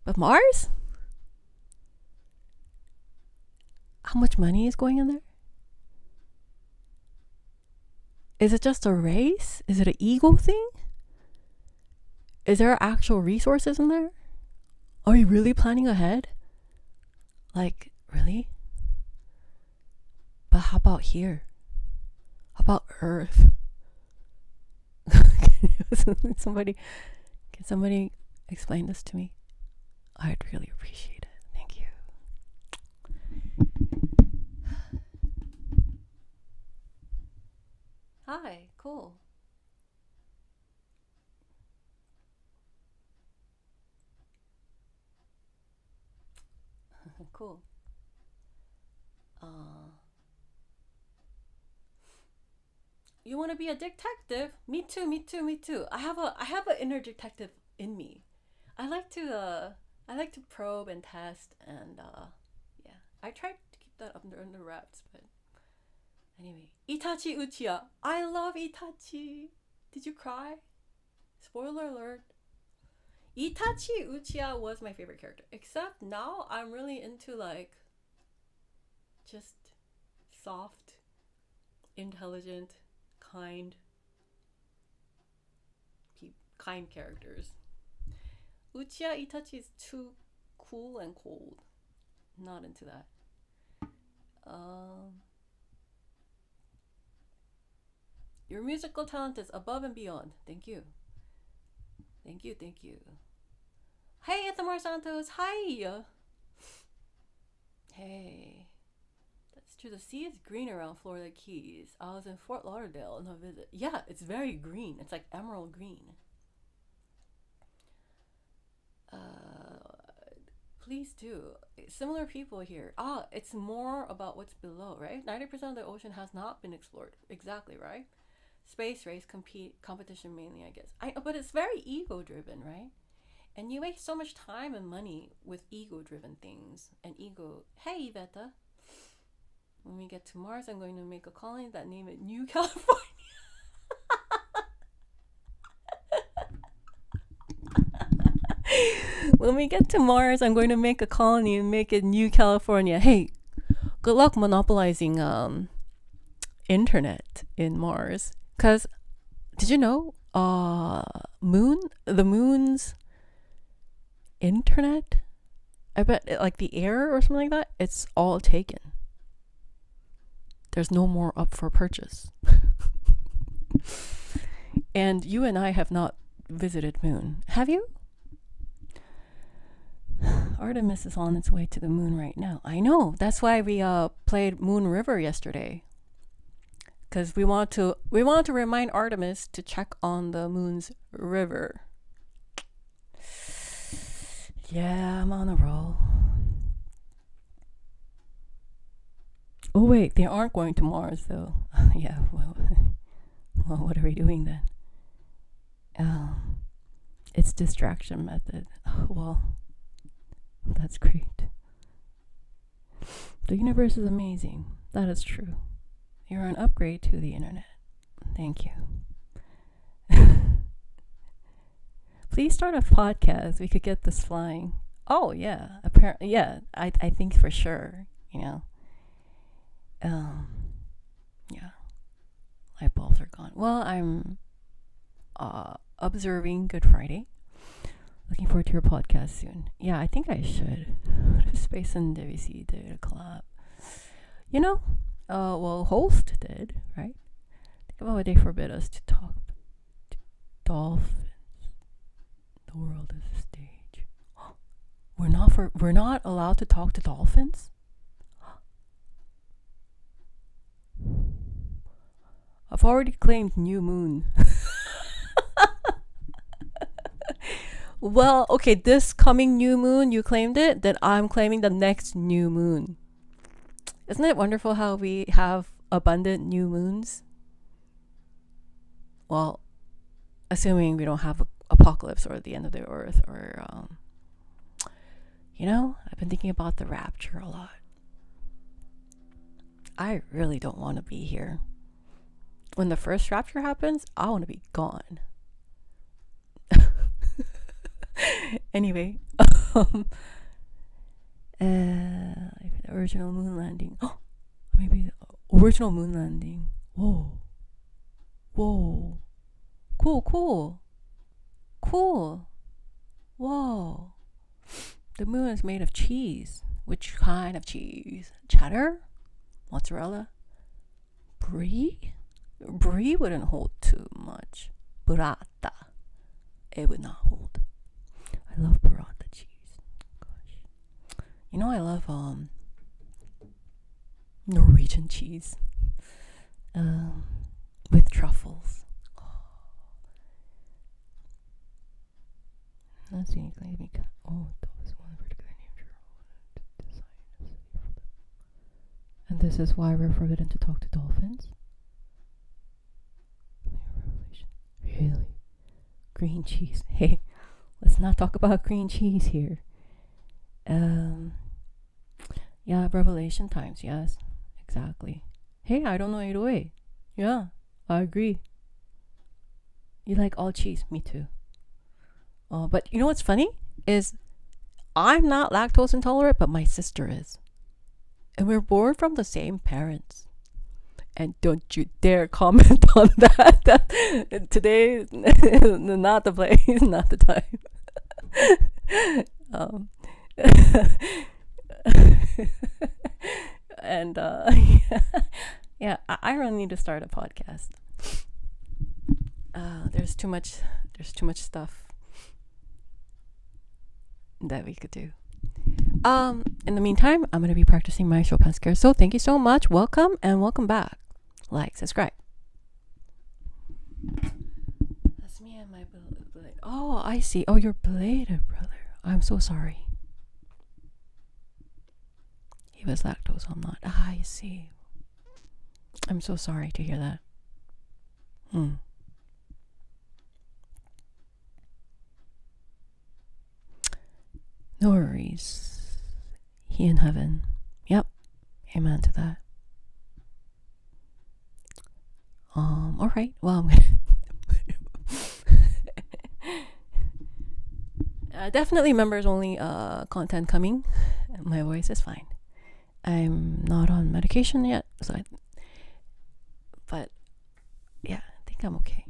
But Mars? How much money is going in there? Is it just a race? Is it an ego thing? Is there actual resources in there? Are you really planning ahead? Like, really? But how about here? How about Earth? Can somebody explain this to me? I'd really appreciate it. Thank you. Hi, cool. Cool. You want to be a detective? Me too. I have an inner detective in me. I like to probe and test, and I tried to keep that under wraps, but anyway. Itachi Uchiha. I love Itachi. Did you cry? Spoiler alert. Itachi Uchiha was my favorite character, except now I'm really into like just soft, intelligent, kind characters. Uchiha Itachi is too cool and cold. Not into that. Your musical talent is above and beyond. Thank you. Hey, Ithamar Santos. Hi. Hey. That's true. The sea is green around Florida Keys. I was in Fort Lauderdale on a visit. Yeah, it's very green. It's like emerald green. Please do. Similar people here. It's more about what's below, right? 90% of the ocean has not been explored. Exactly, right? Space race, competition mainly, I guess. But it's very ego-driven, right? And you waste so much time and money with ego-driven things. And ego... Hey, Iveta. When we get to Mars, I'm going to make a colony that name it New California. When we get to Mars, I'm going to make a colony and make it New California. Hey, good luck monopolizing internet in Mars. Because, did you know, the moon's internet, I bet, like the air or something like that, it's all taken. There's no more up for purchase. And you and I have not visited moon. Have you? Artemis is on its way to the moon right now. I know. That's why we played Moon River yesterday. Because we want to remind Artemis to check on the moon's river. Yeah, I'm on a roll. Oh wait, they aren't going to Mars though. Yeah, well, what are we doing then? It's distraction method. Oh, well, that's great. The universe is amazing. That is true. You're an upgrade to the internet. Thank you. Please start a podcast. We could get this flying. Oh yeah, apparently, yeah. I think for sure. You know. Yeah. Light bulbs are gone. Well, I'm observing Good Friday. Looking forward to your podcast soon. Yeah, I think I should. Space and WC did a collab. You know, well, Host did, right? Think about what they forbid us to talk Dolphins. The world is a stage. We're not allowed to talk to dolphins? I've already claimed new moon. Well, okay, this coming new moon, you claimed it, then I'm claiming the next new moon. Isn't it wonderful how we have abundant new moons? Well, assuming we don't have an apocalypse or the end of the earth or, I've been thinking about the rapture a lot. I really don't want to be here. When the first rapture happens, I want to be gone. Anyway, the original moon landing. Oh, maybe the original moon landing. Whoa. Cool. Whoa. The moon is made of cheese. Which kind of cheese? Cheddar? Mozzarella? Brie? Brie wouldn't hold too much. Burrata. It would not hold. I love burrata cheese. Gosh. I love Norwegian cheese. With truffles. Let's see. Oh, that was one particular nature. And this is why we're forbidden to talk to dolphins. Really? Green cheese. Hey, let's not talk about green cheese here. Yeah, revelation times. Yes, exactly. Hey, I don't know either way. Yeah, I agree. You like all cheese? Me too. But you know what's funny is I'm not lactose intolerant, but my sister is, and we're born from the same parents. And don't you dare comment on that. Today is not the place, not the time. And yeah, I really need to start a podcast. There's too much stuff that we could do. In the meantime, I'm going to be practicing my Chopin scale. So thank you so much. Welcome and welcome back. Like, subscribe. That's me and my belated. Oh, I see. Oh, you're belated, brother. I'm so sorry. He was lactose. I'm not. I see. I'm so sorry to hear that. No worries. He in heaven. Yep. Amen to that. All right. Well, I'm gonna definitely members only content coming. My voice is fine. I'm not on medication yet, but yeah, I think I'm okay.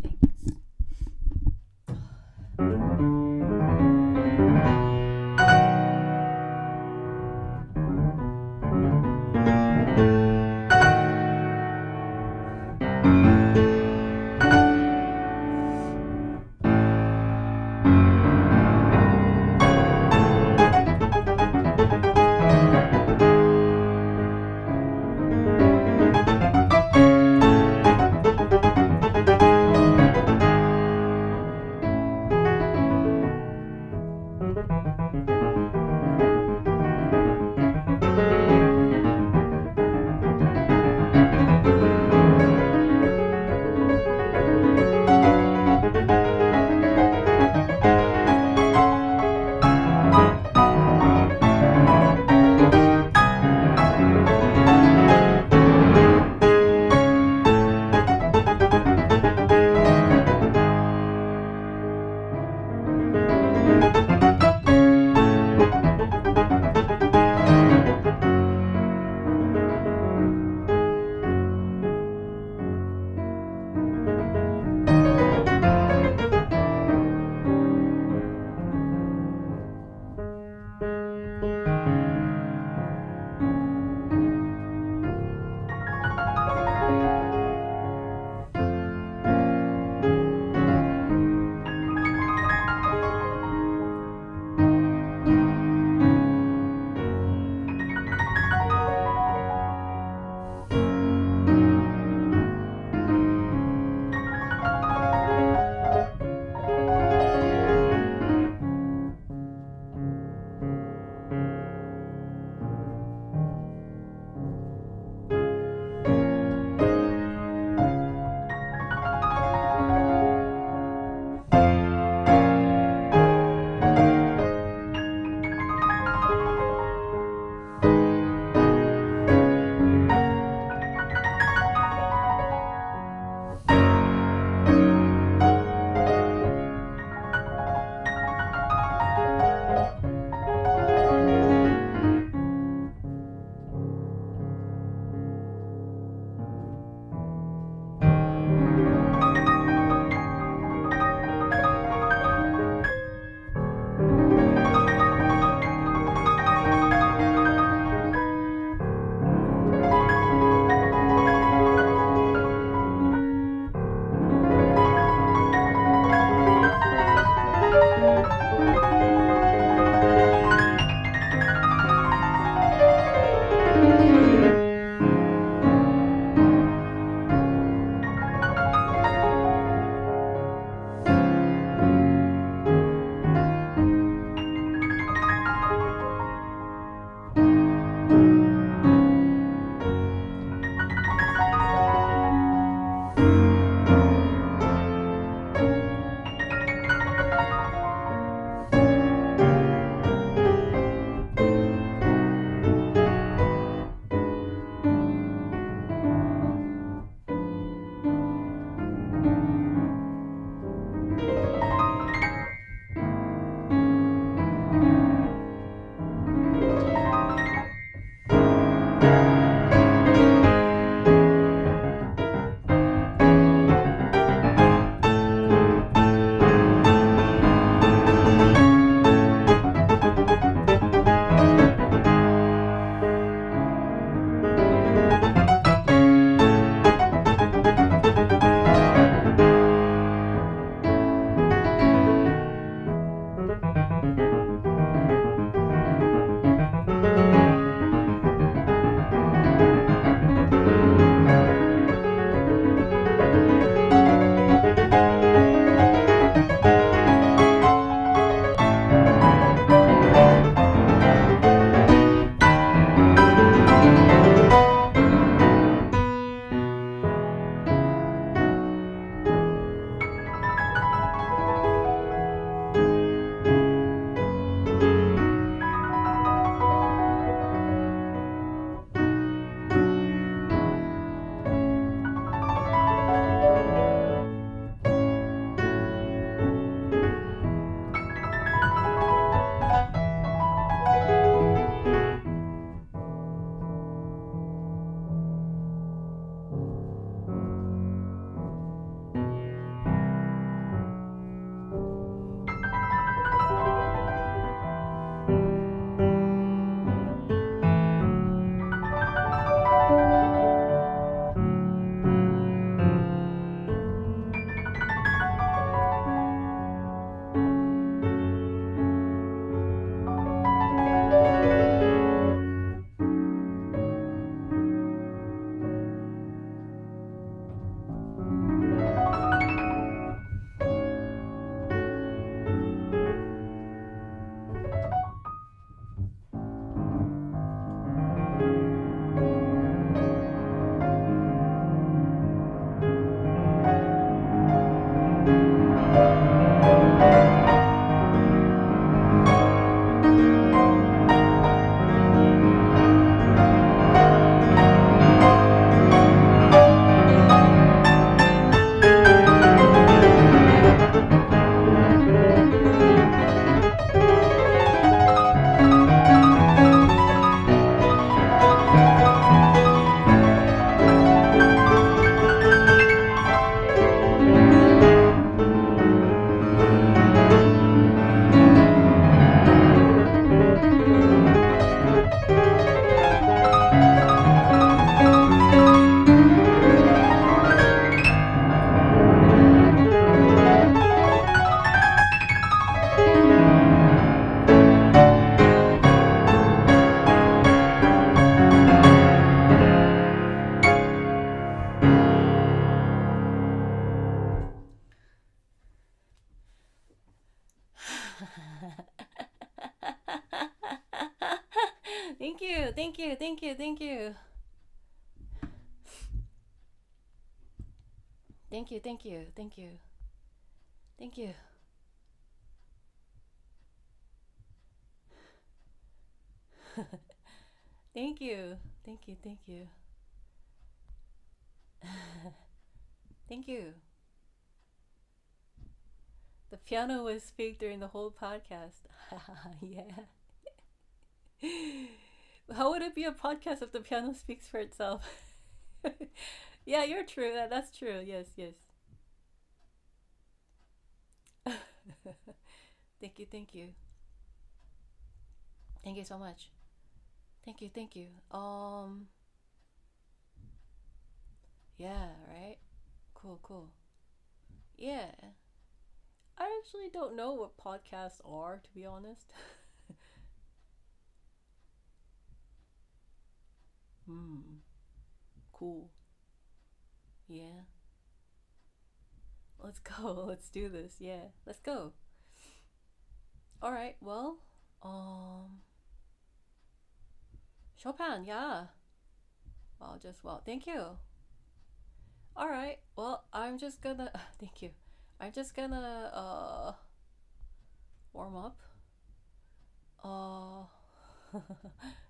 Thanks. Thank you, thank you, thank you, thank you. Thank you, thank you, thank you, thank you. Thank you, thank you, thank you. Thank you. The piano was speak during the whole podcast. Yeah. How would it be a podcast if the piano speaks for itself? Yeah, you're true. That's true. Yes, yes. Thank you, thank you. Thank you so much. Thank you, thank you. Yeah, right? Cool, cool. Yeah. I actually don't know what podcasts are, to be honest. Hmm. Cool. Yeah. Let's go. Let's do this. Yeah. Let's go. All right. Well, um, Chopin. Yeah. Well, thank you. All right. Well, I'm just gonna. Thank you. I'm just gonna warm up. Uh,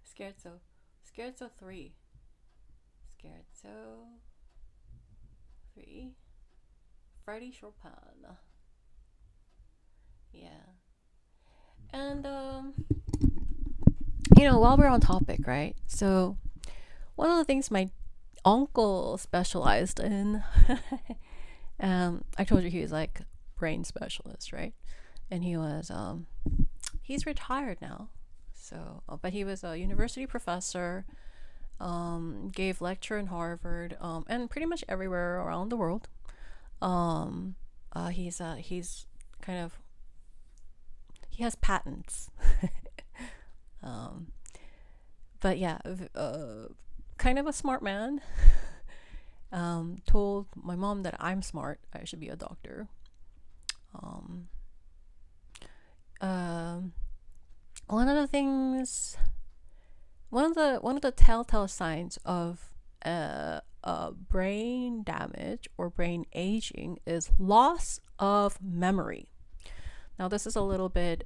Scherzo. Scherzo 3. Scherzo 3. Freddie Chopin. Yeah. And while we're on topic, right? So one of the things my uncle specialized in, I told you he was like brain specialist, right? And he's retired now. So, but he was a university professor, gave lecture in Harvard, and pretty much everywhere around the world. He's kind of, he has patents. But yeah, kind of a smart man. Told my mom that I'm smart. I should be a doctor. Um, um, one of the things, one of the telltale signs of brain damage or brain aging is loss of memory. Now, this is a little bit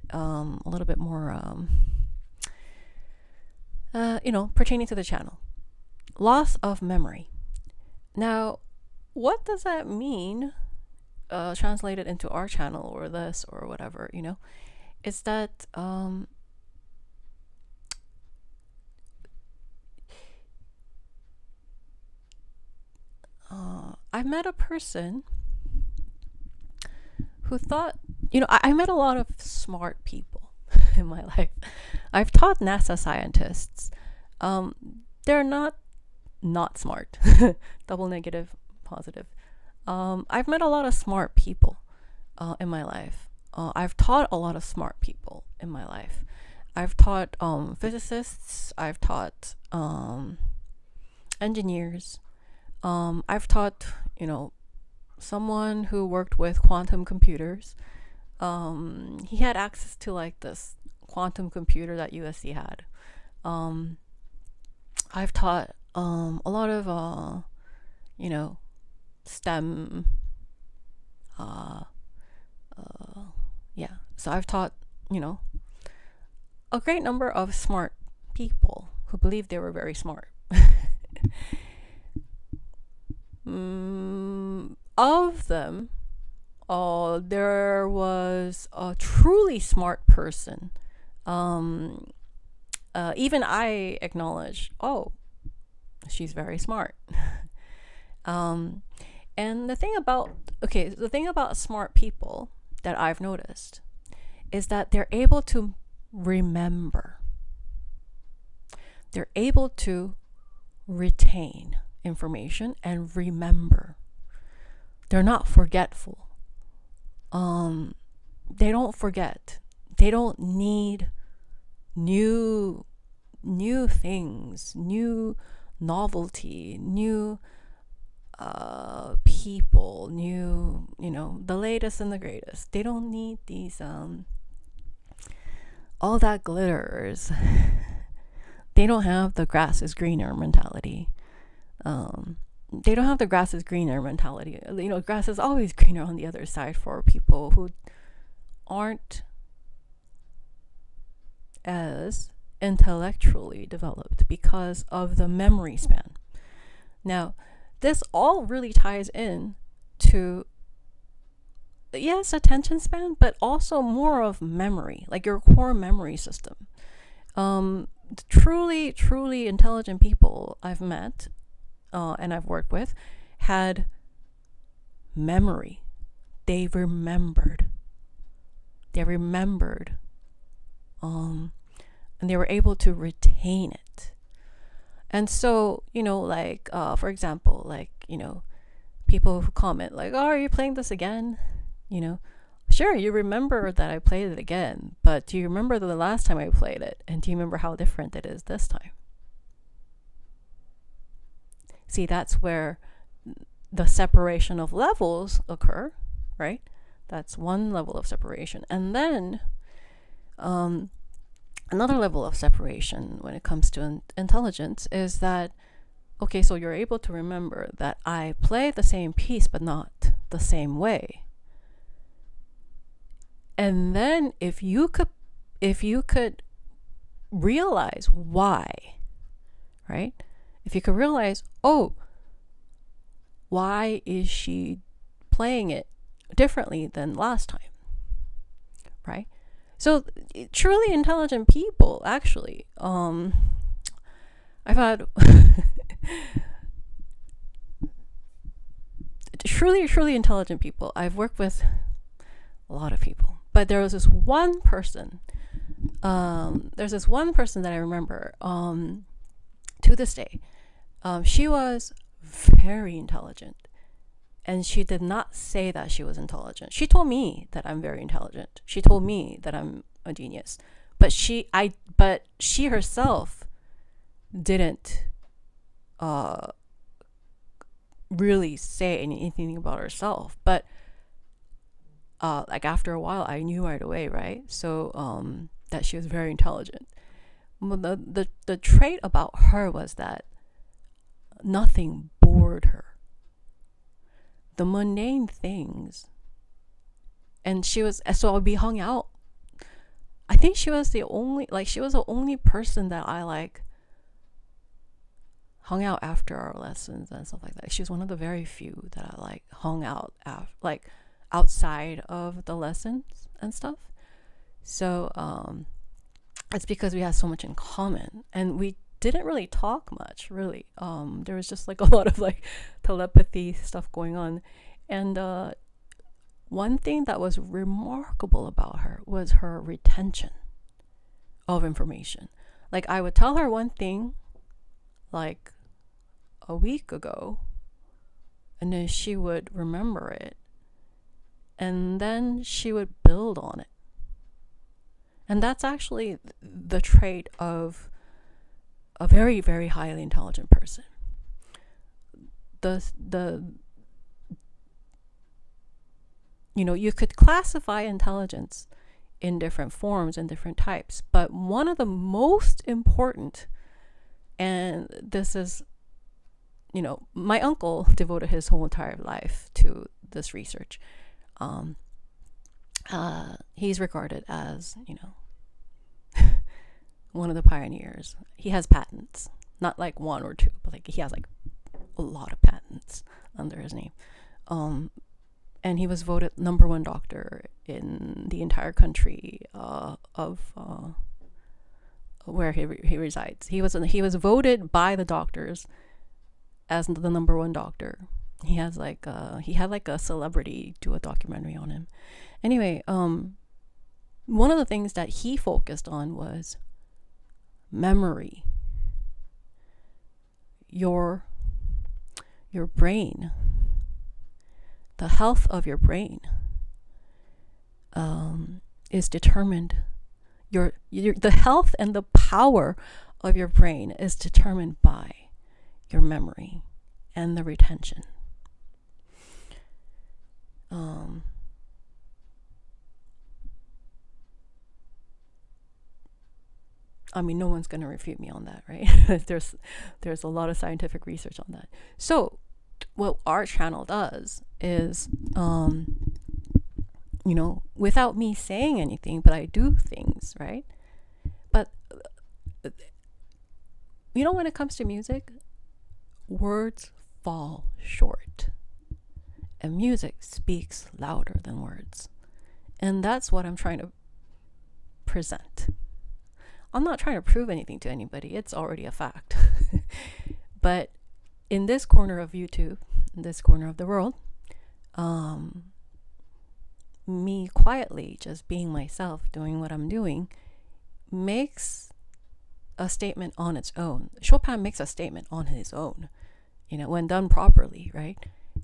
more, pertaining to the channel. Loss of memory. Now, what does that mean? Translated into our channel or this or whatever, is that I met a person who thought, I met a lot of smart people in my life. I've taught NASA scientists. They're not smart. Double negative, positive. I've met a lot of smart people in my life. I've taught a lot of smart people in my life. I've taught physicists. I've taught engineers. I've taught, someone who worked with quantum computers. He had access to like this quantum computer that USC had. I've taught a lot of STEM. Yeah. So I've taught a great number of smart people who believed they were very smart. Of them, there was a truly smart person. Even I acknowledge, oh, she's very smart. And the thing about smart people that I've noticed is that they're able to remember. They're able to retain information and remember. They're not forgetful. They don't forget. They don't need new things, new novelty, new people, new, the latest and the greatest. They don't need these all that glitters. They don't have the grass is greener mentality. They don't have the grass is greener mentality. Grass is always greener on the other side for people who aren't as intellectually developed because of the memory span. Now, this all really ties in to, yes, attention span, but also more of memory, like your core memory system. Truly, truly intelligent people I've met and I've worked with had memory. They remembered. And they were able to retain it. And so, for example, people who comment like, oh, are you playing this again? Sure, you remember that I played it again, but do you remember the last time I played it? And do you remember how different it is this time? See, that's where the separation of levels occur, right? That's one level of separation. And then another level of separation when it comes to intelligence is that, okay, so you're able to remember that I play the same piece, but not the same way. And then if you could realize why, right? If you could realize, oh, why is she playing it differently than last time, right? So truly intelligent people, actually, I've had truly intelligent people. I've worked with a lot of people, but there was this one person. There's this one person that I remember to this day. She was very intelligent, and she did not say that she was intelligent. She told me that I'm very intelligent. She told me that I'm a genius, but she herself didn't really say anything about herself. But after a while, I knew right away, right? So that she was very intelligent. Well, the trait about her was that nothing bored her. The mundane things. And so we hung out. I think she was the only person that I hung out after our lessons and stuff like that. She was one of the very few that I hung out outside of the lessons and stuff. So it's because we had so much in common, and we didn't really talk much, really. There was just a lot of telepathy stuff going on. And one thing that was remarkable about her was her retention of information. I would tell her one thing a week ago, and then she would remember it, and then she would build on it. And that's actually the trait of a very, very highly intelligent person. You could classify intelligence in different forms and different types, but one of the most important, and this is, my uncle devoted his whole entire life to this research. He's regarded as, one of the pioneers. He has patents, not one or two, but he has a lot of patents under his name. And he was voted number one doctor in the entire country of where he resides. He was voted by the doctors as the number one doctor. He has he had a celebrity do a documentary on him. Anyway, one of the things that he focused on was memory. Your brain, the health of your brain is determined. The health and the power of your brain is determined by your memory and the retention. I mean, no one's going to refute me on that, right? There's a lot of scientific research on that. So what our channel does is, without me saying anything, but I do things, right? But when it comes to music, words fall short, and music speaks louder than words. And that's what I'm trying to present. I'm not trying to prove anything to anybody. It's already a fact. But in this corner of YouTube, in this corner of the world, me quietly just being myself, doing what I'm doing, makes a statement on its own. Chopin makes a statement on his own, when done properly, right?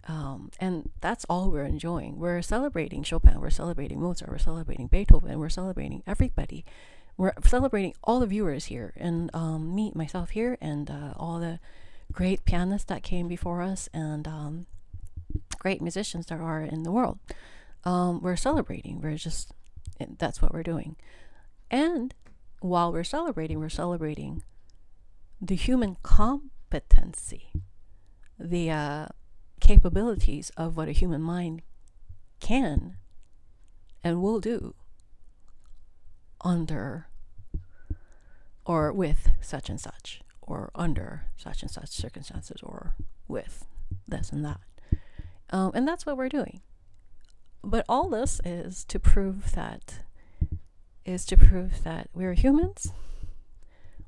And that's all we're enjoying. We're celebrating Chopin, we're celebrating Mozart, we're celebrating Beethoven, we're celebrating everybody. We're celebrating all the viewers here, and myself here, and all the great pianists that came before us, and great musicians there are in the world. We're celebrating. That's what we're doing. And while we're celebrating the human competency, the capabilities of what a human mind can and will do under or with such and such, or under such and such circumstances, or with this and that. And that's what we're doing. But all this is to prove that we're humans.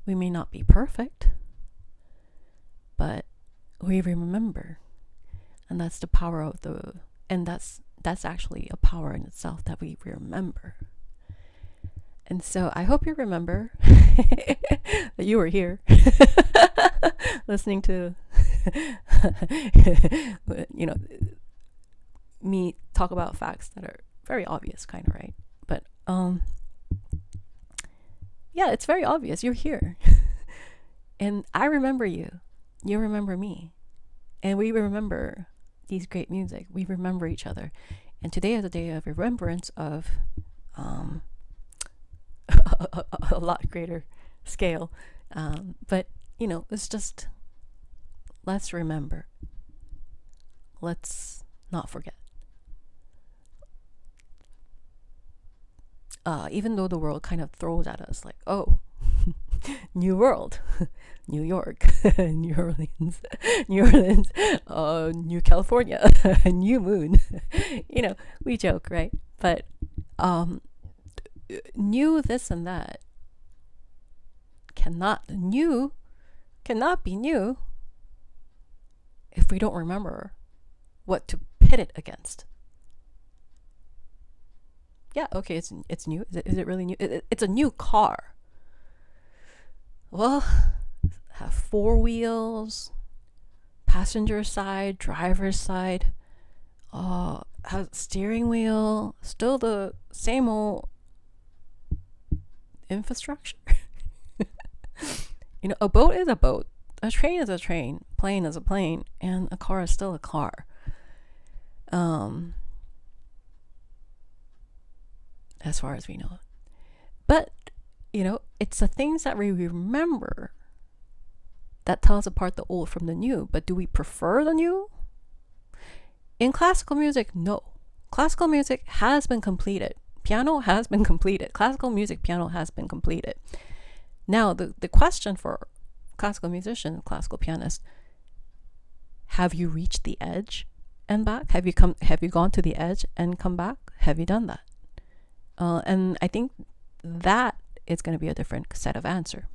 We may not be perfect, but we remember. And that's the power of that's actually a power in itself, that we remember. And so I hope you remember that you were here listening to me talk about facts that are very obvious, kind of, right? But yeah, it's very obvious. You're here. And I remember you. You remember me. And we remember these great music. We remember each other. And today is a day of remembrance of a lot greater scale. But, it's just, let's remember. Let's not forget. Even though the world kind of throws at us like, oh, new world, New York, New Orleans, New California, new moon, we joke, right? But new this and that cannot be new if we don't remember what to pit it against. Yeah, okay, it's new. Is it really new? It's a new car. Well, have 4 wheels, passenger side, driver's side, has steering wheel, still the same old infrastructure. A boat is a boat, a train is a train, plane is a plane, and a car is still a car. As far as we know. But, it's the things that we remember that tell us apart the old from the new. But do we prefer the new? In classical music, no. Classical music has been completed. Piano has been completed. Classical music, piano has been completed. Now, the question for classical musicians, classical pianists, have you reached the edge and back? Have you gone to the edge and come back? Have you done that? And I think that is going to be a different set of answer.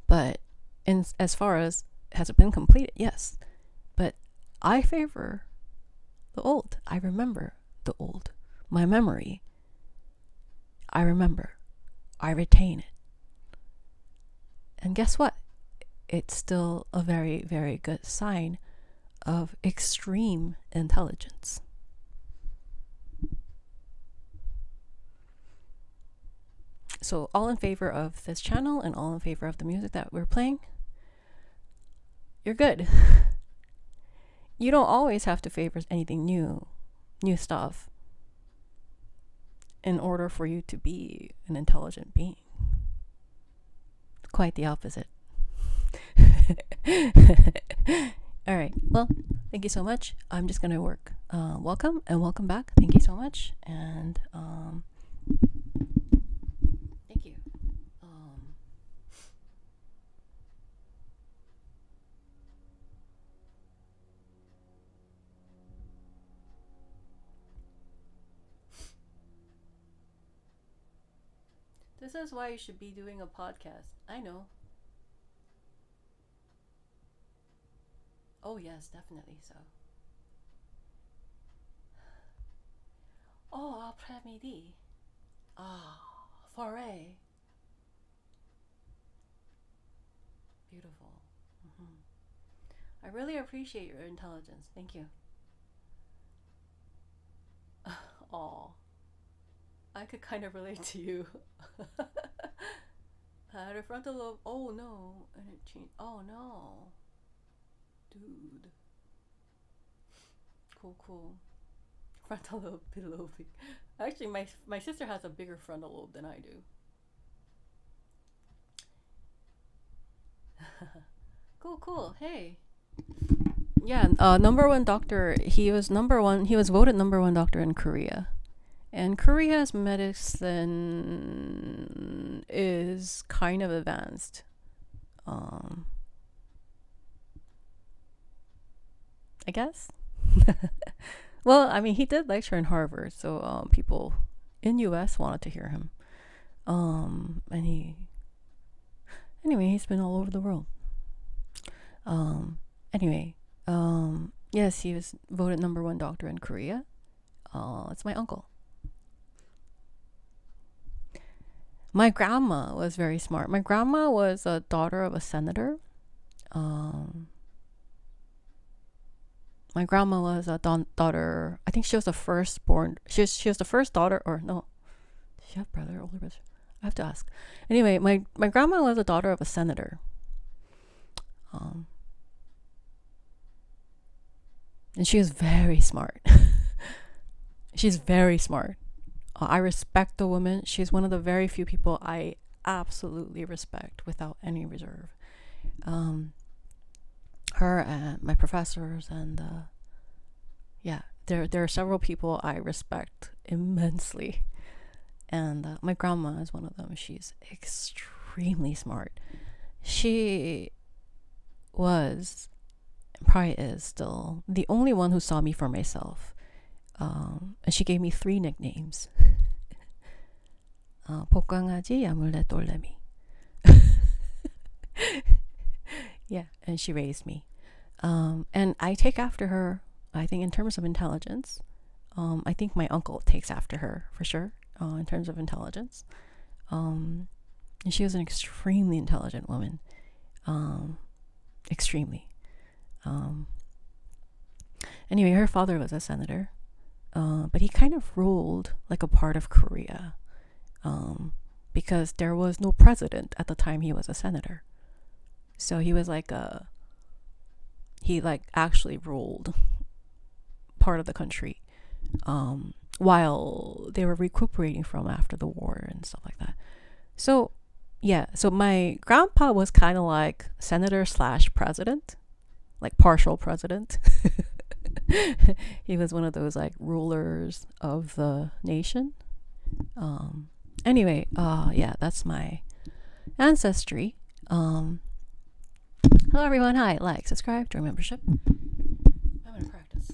But as far as has it been completed? Yes. But I favor the old. I remember the old. My memory. I remember. I retain it. And guess what? It's still a very, very good sign of extreme intelligence. So all in favor of this channel and all in favor of the music that we're playing, you're good. You don't always have to favor anything new stuff in order for you to be an intelligent being. quite the opposite. All right. Well, thank you so much. I'm just gonna work. Welcome and welcome back. Thank you so much. And thank you. This is why you should be doing a podcast. I know. Oh yes, definitely so. Oh, après-midi. Ah, foray. Beautiful. I really appreciate your intelligence. Thank you. Oh, I could kind of relate to you. Had a frontal lobe. Oh no, and it changed. Oh no, dude. Cool. Frontal lobe, bilobing. Actually, my sister has a bigger frontal lobe than I do. Cool. Hey. Yeah, number one doctor. He was number one. He was voted number one doctor in Korea, and Korea's medicine is kind of advanced. I guess. Well, I mean, he did lecture in Harvard, so people in U.S. wanted to hear him. And anyway, he's been all over the world. Anyway, yes, he was voted number one doctor in Korea. It's my uncle. My grandma was very smart. My grandma was a daughter of a senator. My grandma was a daughter. I think she was the firstborn. She was the first daughter, or no? Did she have brother, older brother? I have to ask. Anyway, my grandma was a daughter of a senator. And she was very smart. She's very smart. I respect the woman. She's one of the very few people I absolutely respect without any reserve. Her and my professors, and yeah, there are several people I respect immensely, and my grandma is one of them. She's extremely smart. She was, probably is still, the only one who saw me for myself, and she gave me 3 nicknames. 복강아지, 야물레, 똘레미. Yeah, and she raised me. And I take after her, I think, in terms of intelligence. I think my uncle takes after her, for sure, in terms of intelligence. And she was an extremely intelligent woman. Extremely. Anyway, her father was a senator. But he kind of ruled like a part of Korea. Because there was no president at the time he was a senator. So he was like he actually ruled part of the country, while they were recuperating from after the war and stuff like that. So yeah, so my grandpa was kind of like senator / president, like partial president. He was one of those like rulers of the nation. Anyway, yeah, that's my ancestry. Hello everyone, hi, like, subscribe, join membership. I'm gonna practice.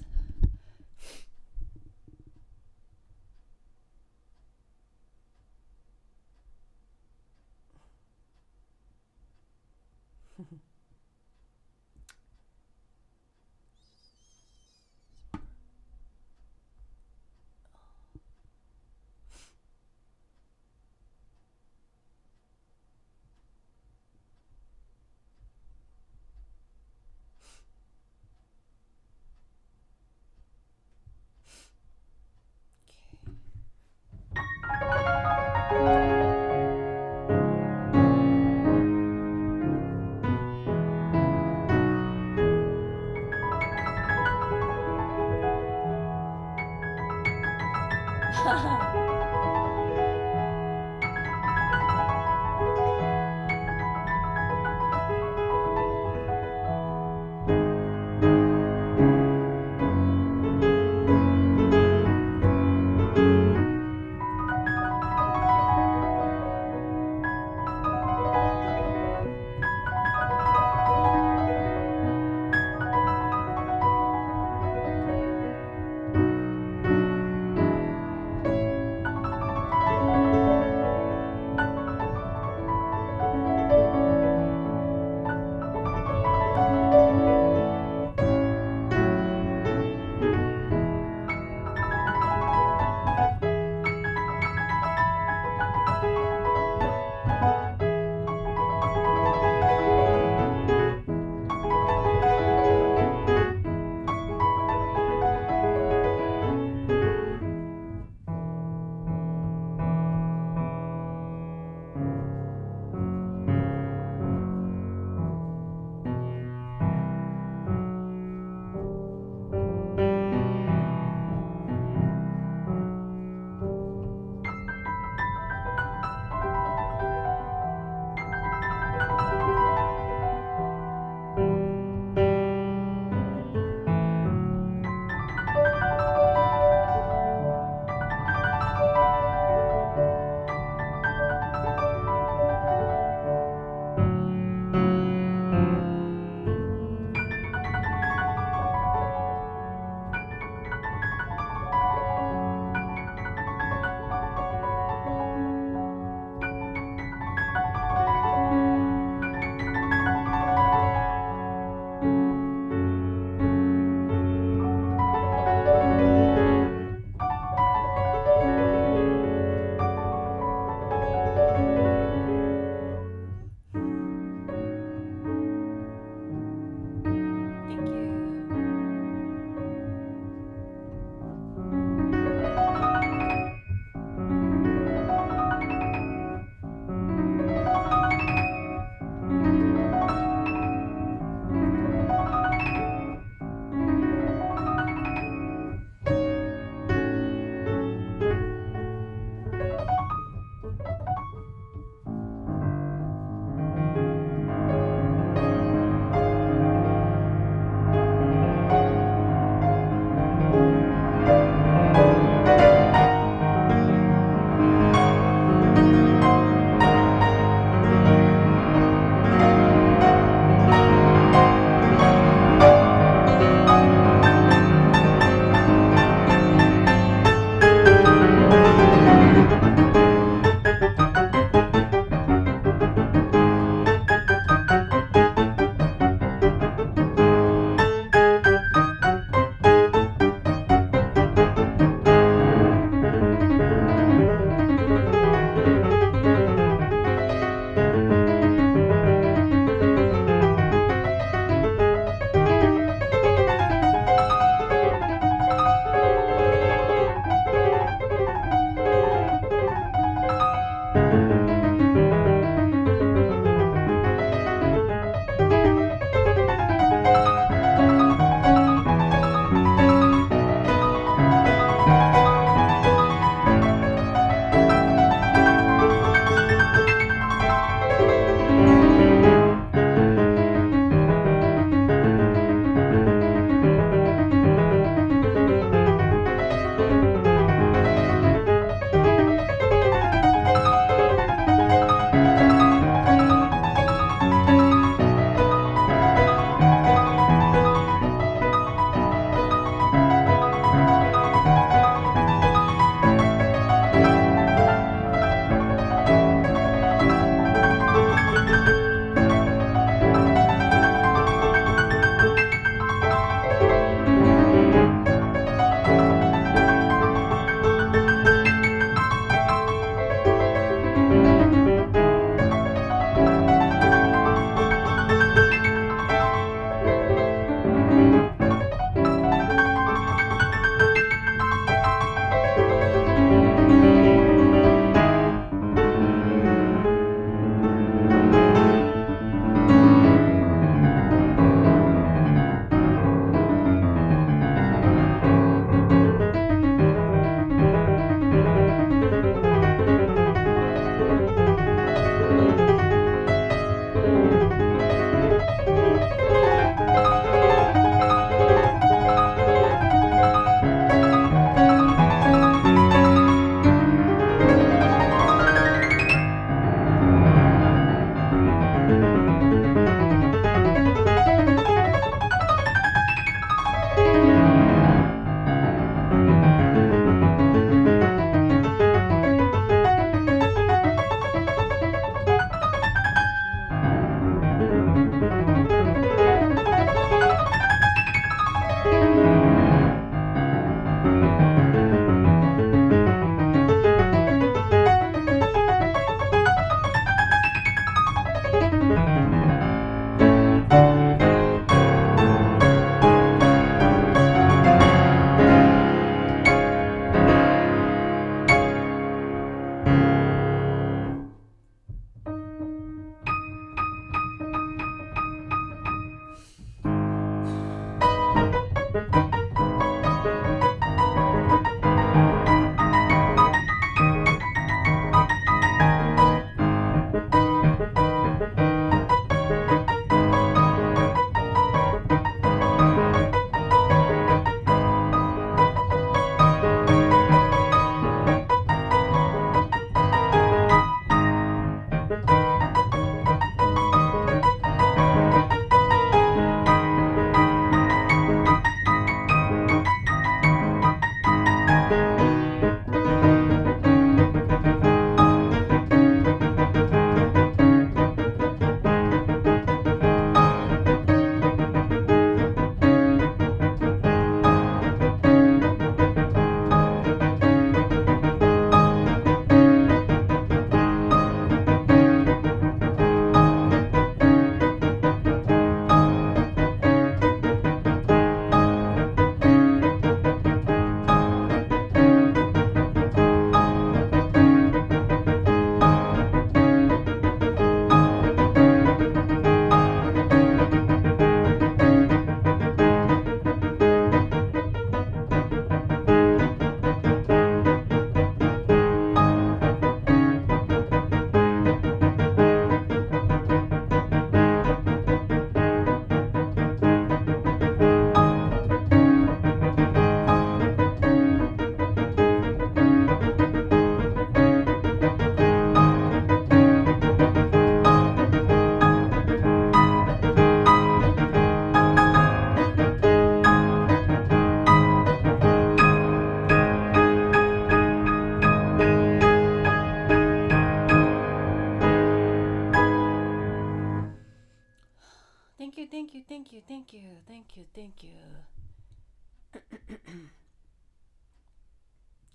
thank you, thank you, thank you, thank you.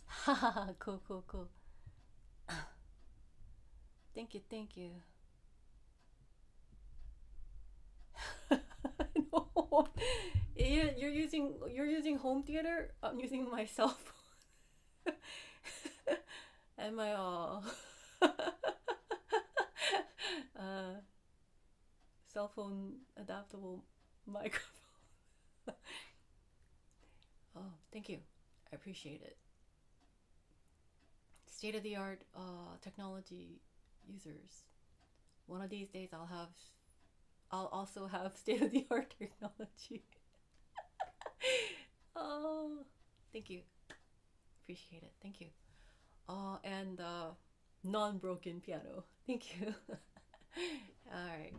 Haha, cool, cool, cool. Thank you, thank you. No, you're using home theater. I'm using my cell phone and my uh cell phone adaptable microphone. Oh, thank you. I appreciate it. State of the art technology users. One of these days I'll also have state of the art technology. Oh, thank you. Appreciate it. Thank you. And non-broken piano. Thank you. All right.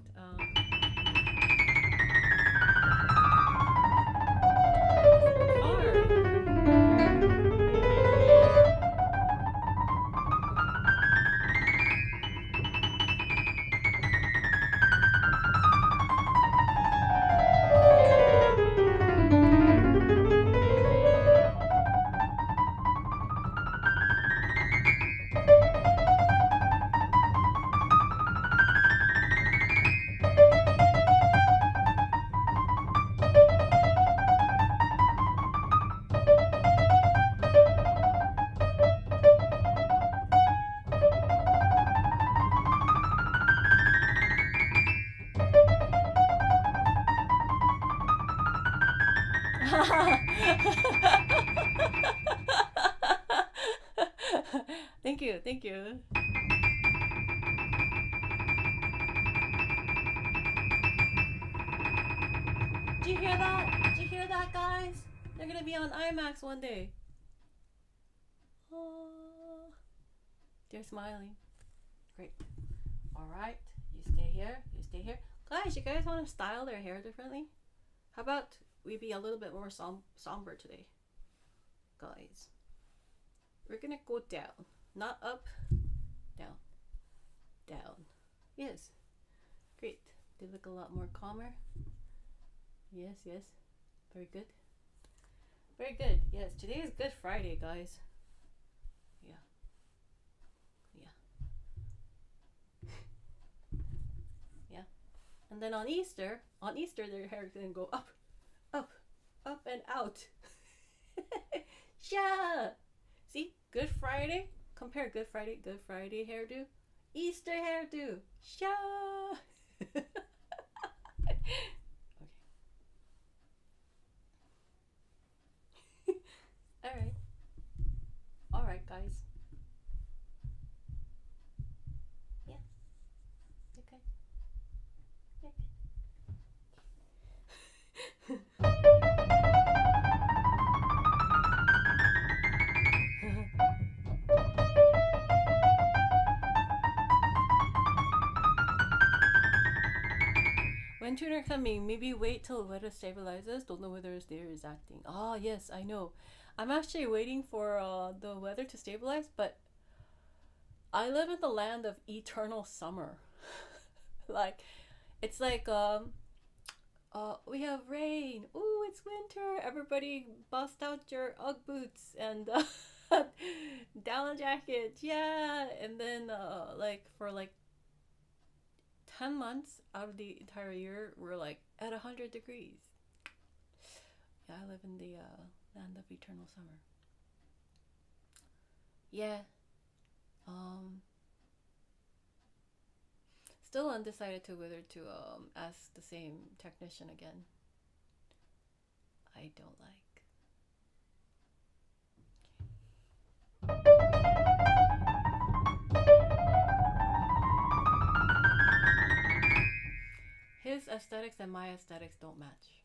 Thank you, thank you. Did you hear that? Did you hear that, guys? They're gonna be on IMAX one day. Oh, they're smiling. Great. All right, you stay here. You stay here, guys. You guys want to style their hair differently? How about we be a little bit more somber today, guys? We're gonna go down, not up. Down, down. Yes. Great. They look a lot more calmer. Yes, yes. Very good. Very good. Yes, today is Good Friday, guys. Yeah. Yeah. Yeah. And then on Easter their hair is gonna go up, up, up and out. Yeah. See? Good Friday. Compare Good Friday hairdo. Easter hairdo. Yeah. Okay. All right, guys. Yeah. Okay. When tuner coming? Maybe wait till weather stabilizes. Don't know whether there is acting. Ah, yes, I know. I'm actually waiting for the weather to stabilize, but I live in the land of eternal summer. Like, it's like we have rain. Ooh, it's winter. Everybody bust out your UGG boots and down jacket. Yeah, and then like for like 10 months out of the entire year, we're like at 100 degrees. Yeah, I live in the land of eternal summer. Yeah. Still undecided to whether to ask the same technician again. I don't like. His aesthetics and my aesthetics don't match.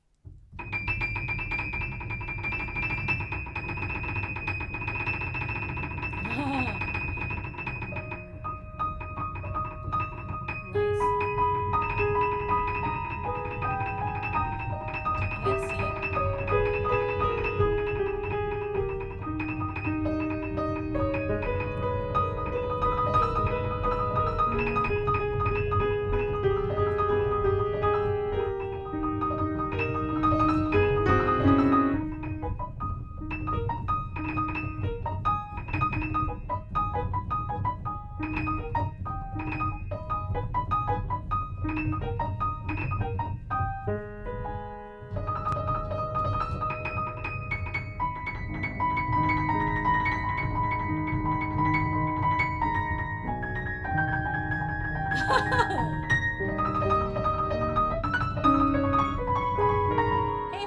Hey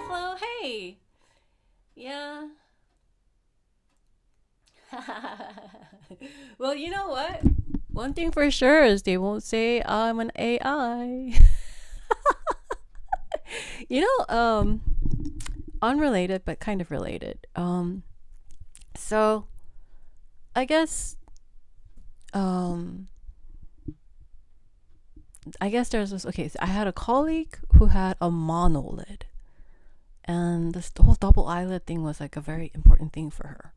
Flo, hey. Yeah. Well, you know what? One thing for sure is they won't say I'm an AI. You know, unrelated but kind of related. So I guess um I guess there's this. Okay, so I had a colleague who had a monolid, and this whole double eyelid thing was like a very important thing for her.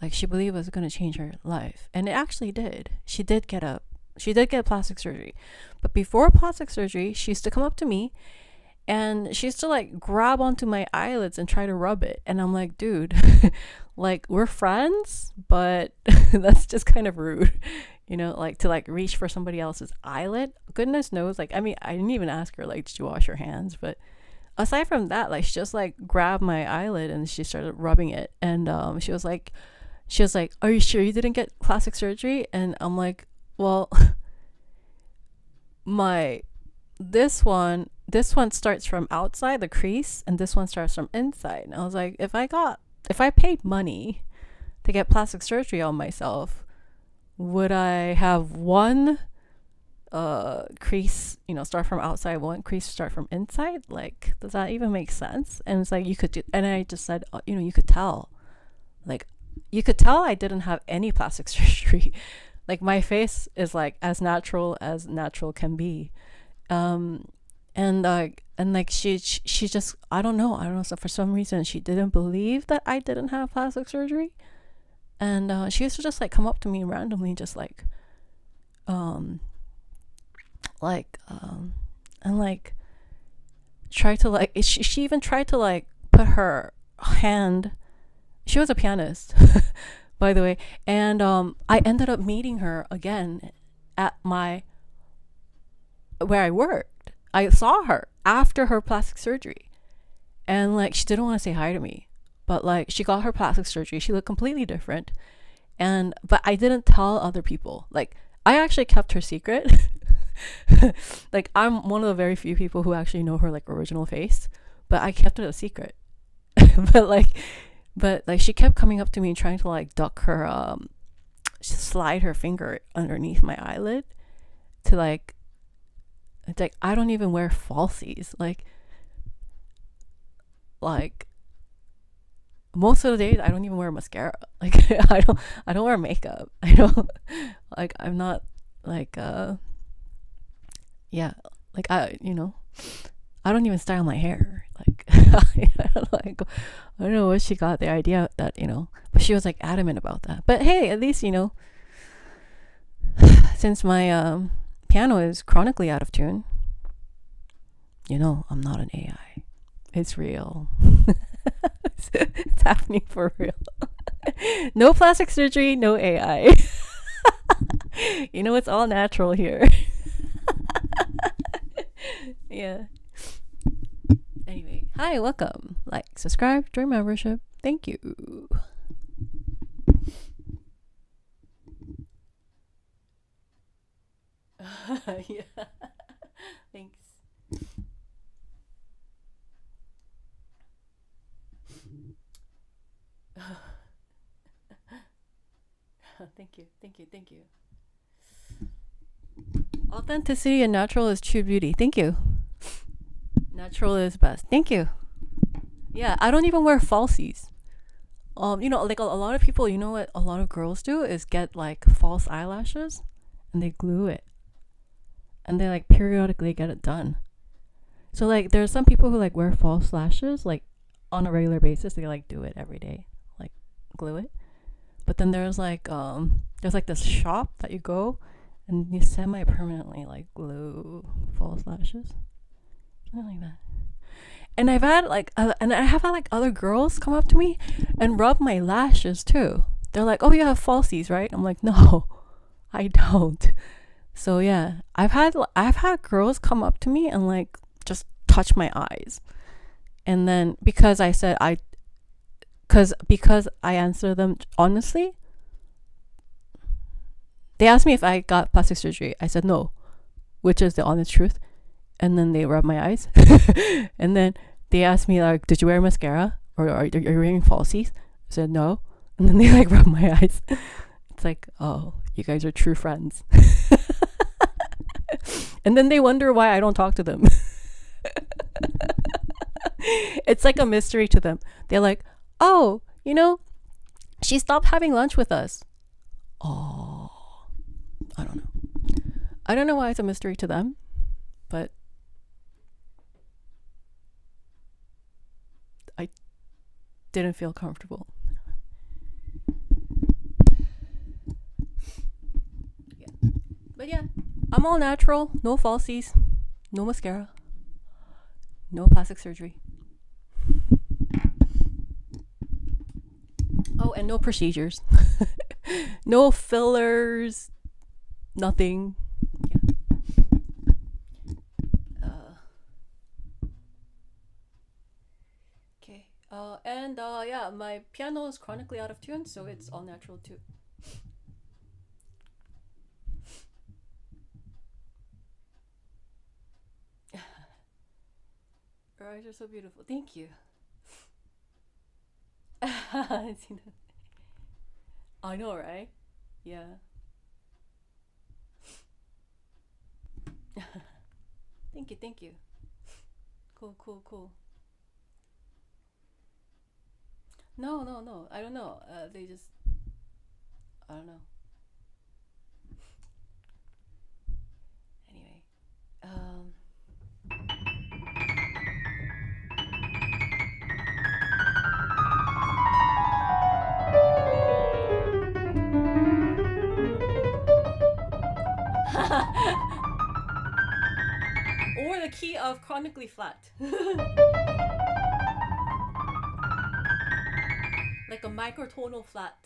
Like she believed it was going to change her life, and it actually did. She did get plastic surgery, but before plastic surgery, she used to come up to me and she used to like grab onto my eyelids and try to rub it, and I'm like, dude, like we're friends, but that's just kind of rude. Like to like reach for somebody else's eyelid. Goodness knows, like, I mean, I didn't even ask her like, did you wash your hands? But aside from that, like, she just like grabbed my eyelid and she started rubbing it, and she was like, are you sure you didn't get plastic surgery? And I'm like, well, my this one starts from outside the crease, and this one starts from inside. And I was like, if I paid money to get plastic surgery on myself, would I have one crease, start from outside, one crease start from inside? Like, does that even make sense? And it's like, you could do, and I just said, you could tell, like, you could tell I didn't have any plastic surgery. Like, my face is like as natural can be. And she just, I don't know, so for some reason she didn't believe that I didn't have plastic surgery. And she used to just like come up to me randomly, just um and like try to like, she even tried to like put her hand. She was a pianist, by the way, and I ended up meeting her again at where I worked. I saw her after her plastic surgery, and like she didn't want to say hi to me, but like she got her plastic surgery. She looked completely different, but I didn't tell other people. Like, I actually kept her secret. Like, I'm one of the very few people who actually know her like original face, but I kept it a secret. but she kept coming up to me and trying to like duck her slide her finger underneath my eyelid to like, it's like, I don't even wear falsies. Like most of the days I don't even wear mascara. Like, I don't wear makeup. I don't, like, I'm not like yeah, like, I don't even style my hair. Like, I don't know what she got the idea that, but she was like adamant about that. But hey, at least, since my piano is chronically out of tune, I'm not an AI. It's real. It's happening for real. No plastic surgery, no AI. It's all natural here. Yeah. Anyway, hi, welcome. Like, subscribe, join membership. Thank you. Yeah. Thanks. Thank you. Authenticity and natural is true beauty. Thank you. Natural is best. Thank you. Yeah, I don't even wear falsies. Like a lot of people, what a lot of girls do is get like false eyelashes and they glue it. And they like periodically get it done. So like there's some people who like wear false lashes like on a regular basis. They like do it every day, like glue it. But then there's like this shop that you go and you semi-permanently like glue false lashes, something like that. And I have had like other girls come up to me and rub my lashes too. They're like, "Oh, you have falsies, right?" I'm like, "No, I don't." So yeah, I've had girls come up to me and like just touch my eyes, and then because I answer them honestly, they asked me if I got plastic surgery. I said no, which is the honest truth. And then they rub my eyes. And then they asked me, like, did you wear mascara? Or are you wearing falsies? I said no. And then they like rub my eyes. It's like, oh, you guys are true friends. And then they wonder why I don't talk to them. It's like a mystery to them. They're like, oh, she stopped having lunch with us. Oh, I don't know. I don't know why it's a mystery to them, but I didn't feel comfortable. Yeah. But yeah, I'm all natural, no falsies, no mascara, no plastic surgery. Oh, and no procedures. No fillers, nothing. Yeah. Okay. And yeah, my piano is chronically out of tune, so it's all natural too. Your eyes are so beautiful. Thank you. I know, right? Yeah. Thank you. Cool. No. I don't know. They just, I don't know. Anyway, or the key of chronically flat. Like a microtonal flat.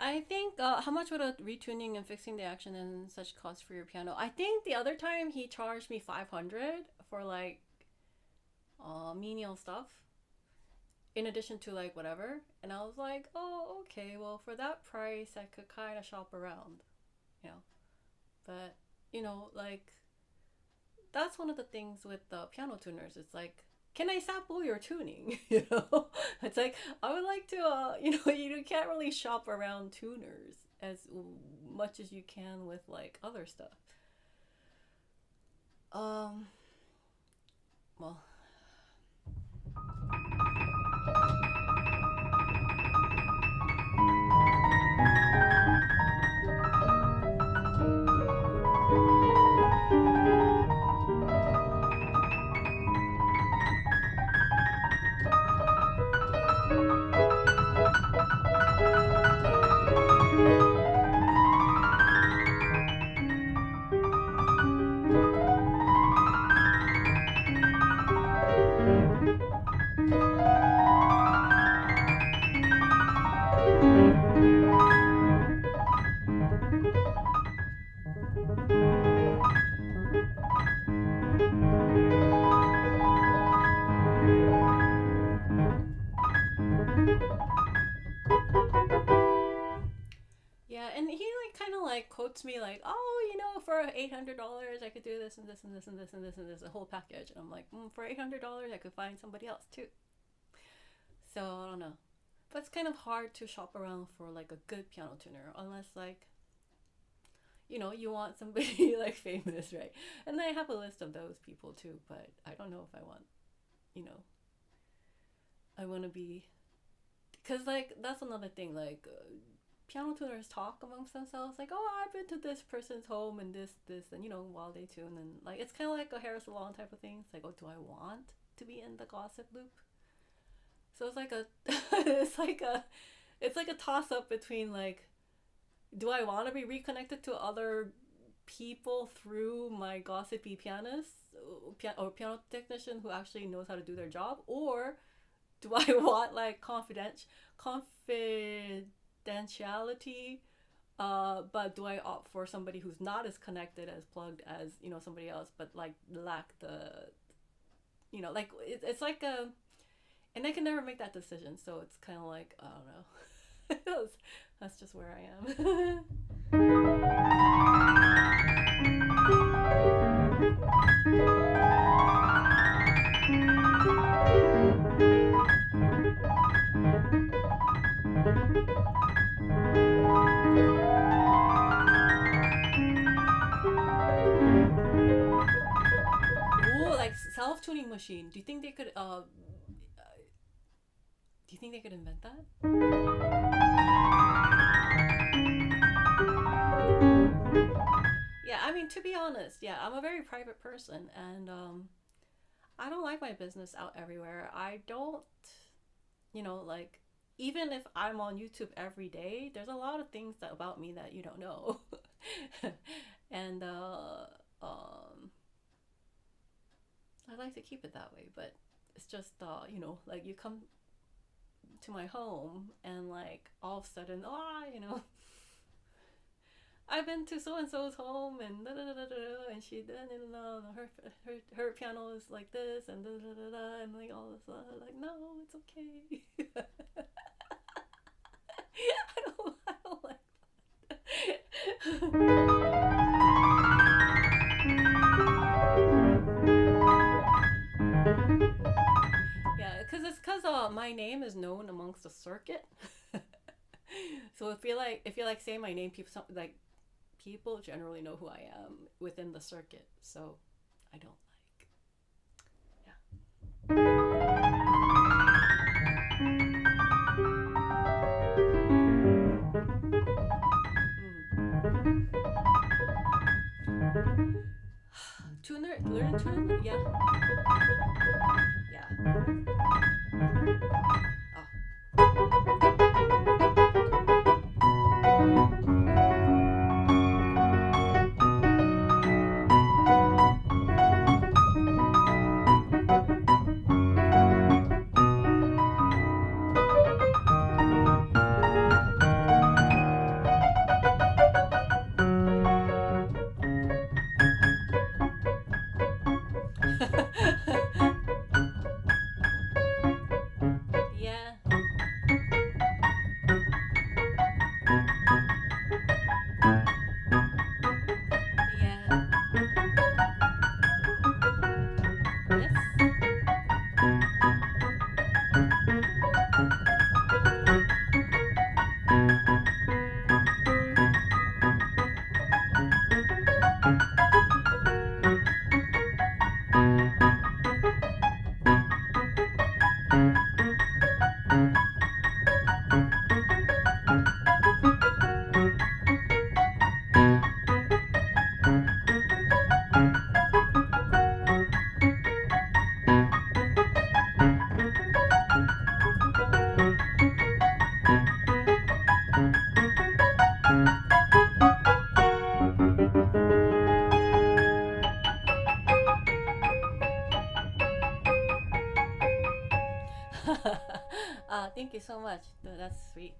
I think, how much would a retuning and fixing the action and such cost for your piano? I think the other time he charged me 500 for like menial stuff, in addition to like whatever. And I was like, oh, okay, well, for that price, I could kind of shop around, you know. But, like, that's one of the things with the piano tuners. It's like, can I sample your tuning? It's like, I would like to, you can't really shop around tuners as much as you can with like other stuff. Well, yeah, and he like kind of like quotes me like, oh, for $800 I could do this and this and this and this and this and this, a whole package. And I'm like, for $800 I could find somebody else too. So I don't know, but it's kind of hard to shop around for like a good piano tuner unless like, you want somebody like famous, right? And I have a list of those people too, but I don't know if I want, I want to be, because like that's another thing, like piano tuners talk amongst themselves like, oh, I've been to this person's home and this and while they tune, and like it's kind of like a hair salon type of thing. It's like, oh, do I want to be in the gossip loop? So it's like a it's like a toss up between like, do I want to be reconnected to other people through my gossipy pianists, or piano technician who actually knows how to do their job, or do I want like confidentiality, but do I opt for somebody who's not as connected, as plugged as, somebody else, but like lack the, like it's like a, and they can never make that decision. So it's kind of like, I don't know. That's just where I am. Ooh, like self-tuning machine. Do you think they could invent that? Yeah, I mean, to be honest, yeah, I'm a very private person, and I don't like my business out everywhere. I don't, like, even if I'm on YouTube every day, there's a lot of things about me that you don't know. And I like to keep it that way, but it's just, like you come to my home and like all of a sudden, I've been to so and so's home and da, da, da, da, da, and she did, her piano is like this and da, da, da, da, and like all this, like, no, it's okay. I don't like that. Yeah, because my name is known amongst the circuit. So if you like say my name, people generally know who I am within the circuit. So I don't like, tuner, learn tuner, yeah, yeah. Yeah. Yeah. Yes. Thank you so much. That's sweet.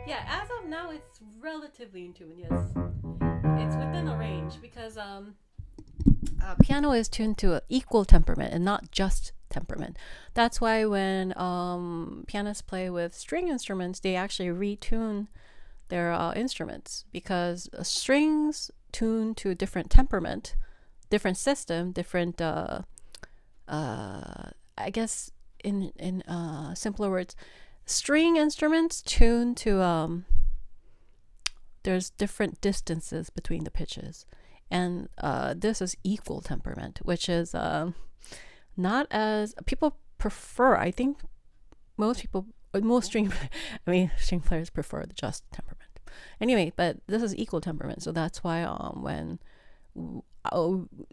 Yeah, as of now, it's relatively in tune. Yes, it's within a range because piano is tuned to an equal temperament and not just temperament. That's why when pianists play with string instruments, they actually retune their instruments, because strings tune to a different temperament, different system, different. I guess in simpler words, string instruments tune to there's different distances between the pitches, and this is equal temperament, which is not as people prefer. I think most string players prefer the just temperament. Anyway, but this is equal temperament, so that's why when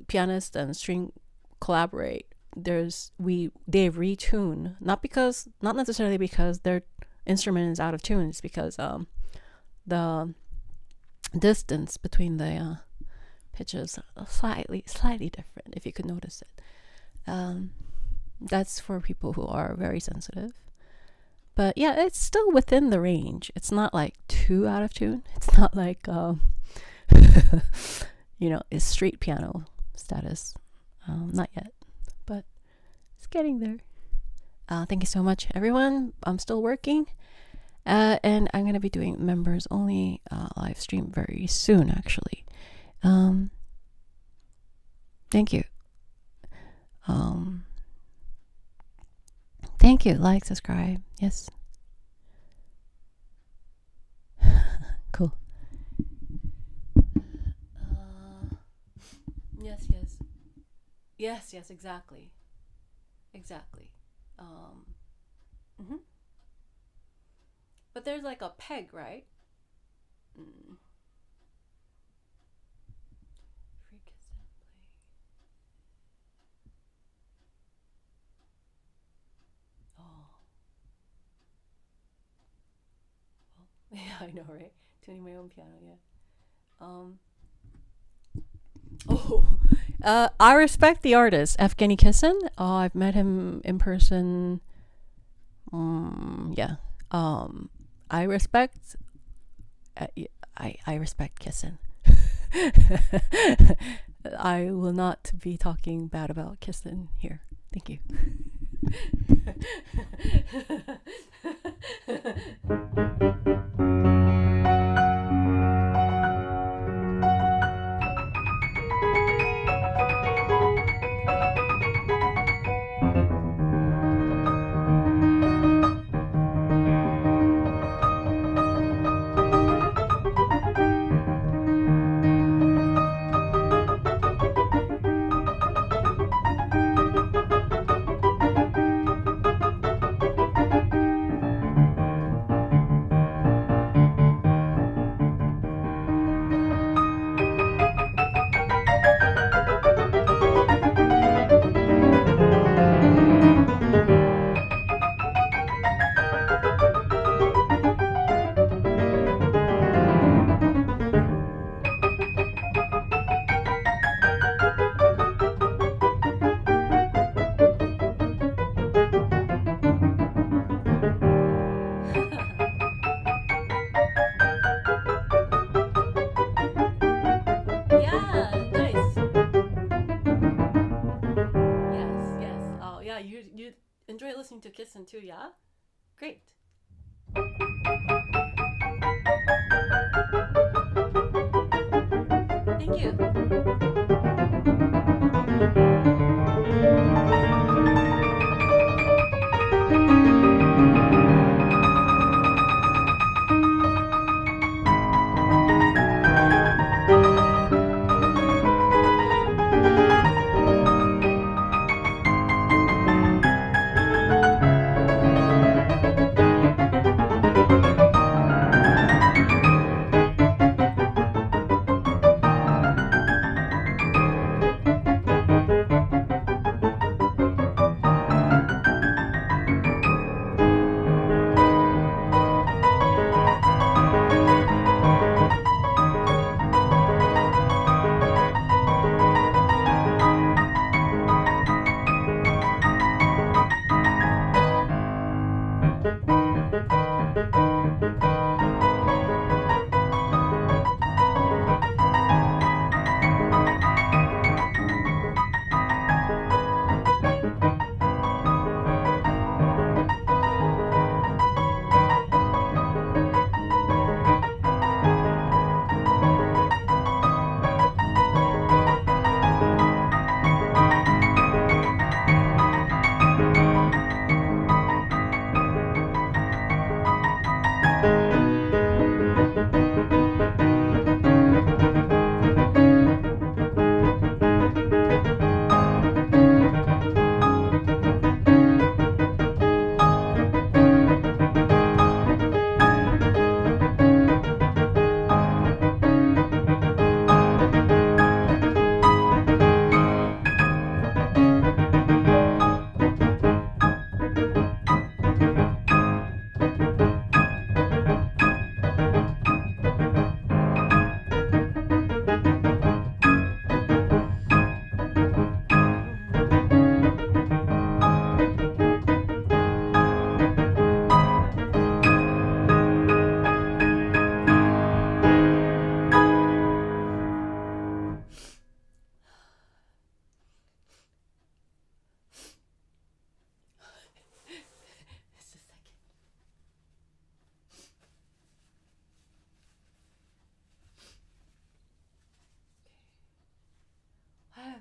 pianist and string collaborate, they retune, not necessarily because their instrument is out of tune. It's because the distance between the pitches are slightly different, if you could notice it. That's for people who are very sensitive. But yeah, it's still within the range. It's not like too out of tune. It's not like it's street piano status. Not yet, but it's getting there. Thank you so much, everyone. I'm still working, and I'm gonna be doing members only live stream very soon, actually. Thank you. Thank you. Like, subscribe. Yes. Cool. Yes, exactly. But there's like a peg, right? Freak assembly. Yeah, I know, right? Tuning my own piano, yeah. I respect the artist, Evgeny Kissin. I've met him in person. Yeah. I respect. I respect Kissin. I will not be talking bad about Kissin here. Thank you. You enjoy listening to Kissin too, yeah? Great. Thank you.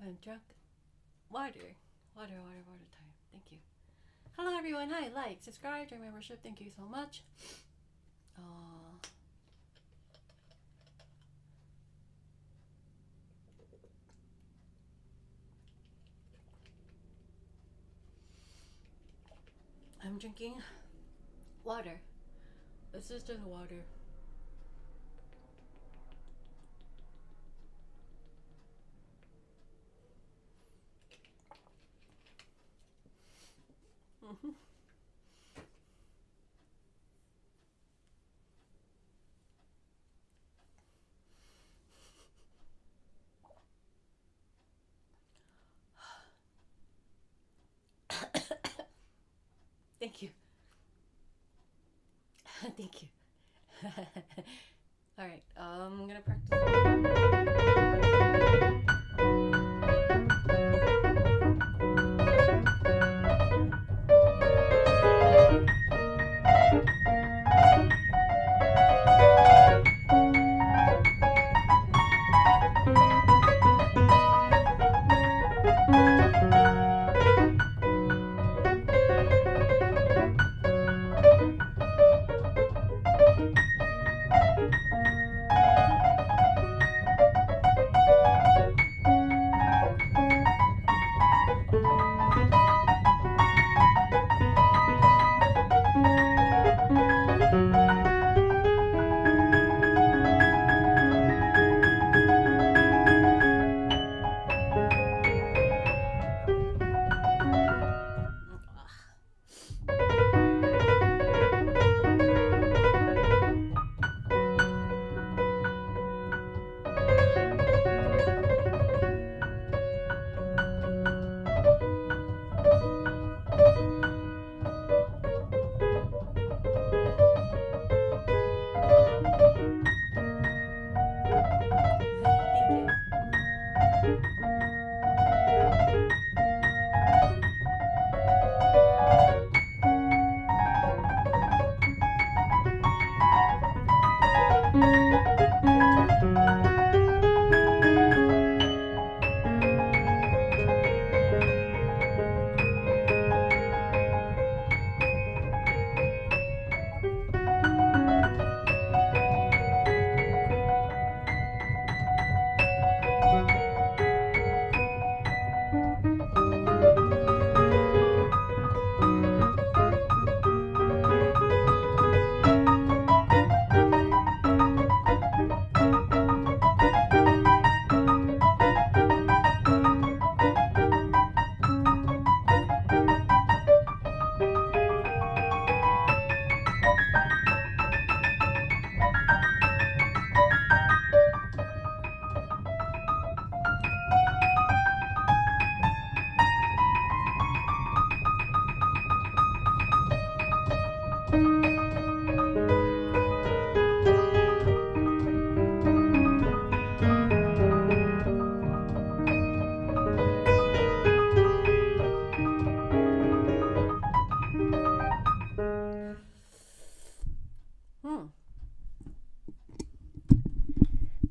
I'm drunk. Water time. Thank you. Hello everyone. Hi, like, subscribe, join membership. Thank you so much. I'm drinking water. This is just water. Thank you. Thank you. All right, I'm gonna practice.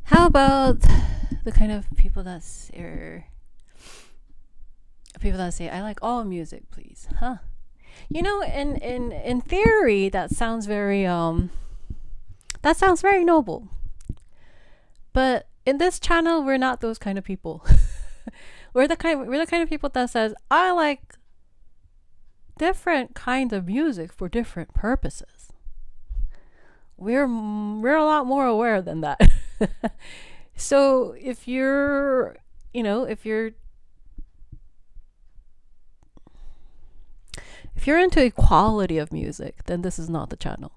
How about the kind of people that say, I like all music, please, huh? You know, in theory, that sounds very noble. But in this channel, we're not those kind of people. we're the kind of people that says, I like different kinds of music for different purposes. We're a lot more aware than that. So if you're into equality of music, then this is not the channel.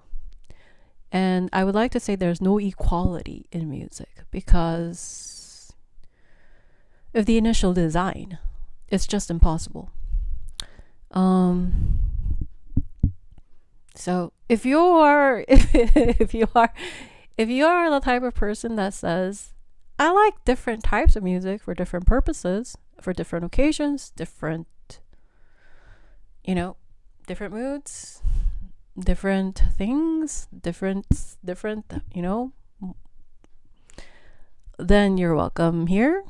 And I would like to say there's no equality in music because of the initial design. It's just impossible. So if you are the type of person that says, I like different types of music for different purposes, for different occasions, different moods, different things, different, then you're welcome here.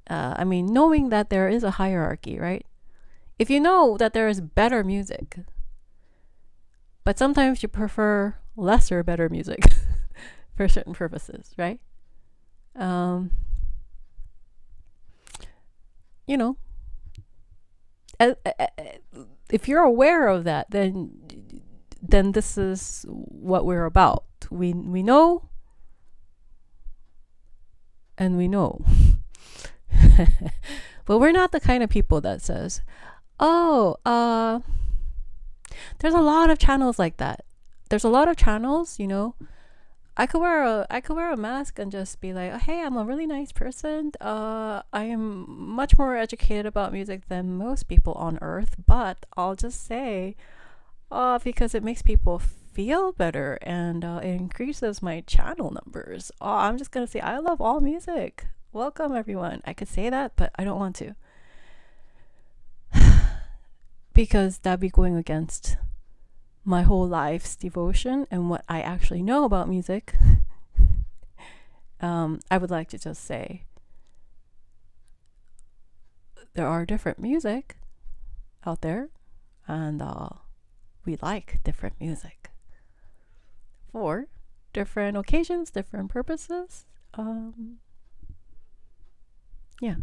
I mean, knowing that there is a hierarchy, right? If you know that there is better music, but sometimes you prefer lesser better music for certain purposes, right? You know, if you're aware of that, then this is what we're about. We know, and we know. But we're not the kind of people that says, oh, there's a lot of channels like that. There's a lot of channels, you know. I could wear a mask and just be like, oh, hey, I'm a really nice person. I am much more educated about music than most people on earth, but I'll just say, because it makes people feel better and it increases my channel numbers. I'm just gonna say I love all music. Welcome everyone. I could say that, but I don't want to. Because that'd be going against my whole life's devotion and what I actually know about music. I would like to just say there are different music out there, and we like different music for different occasions, different purposes. Yeah.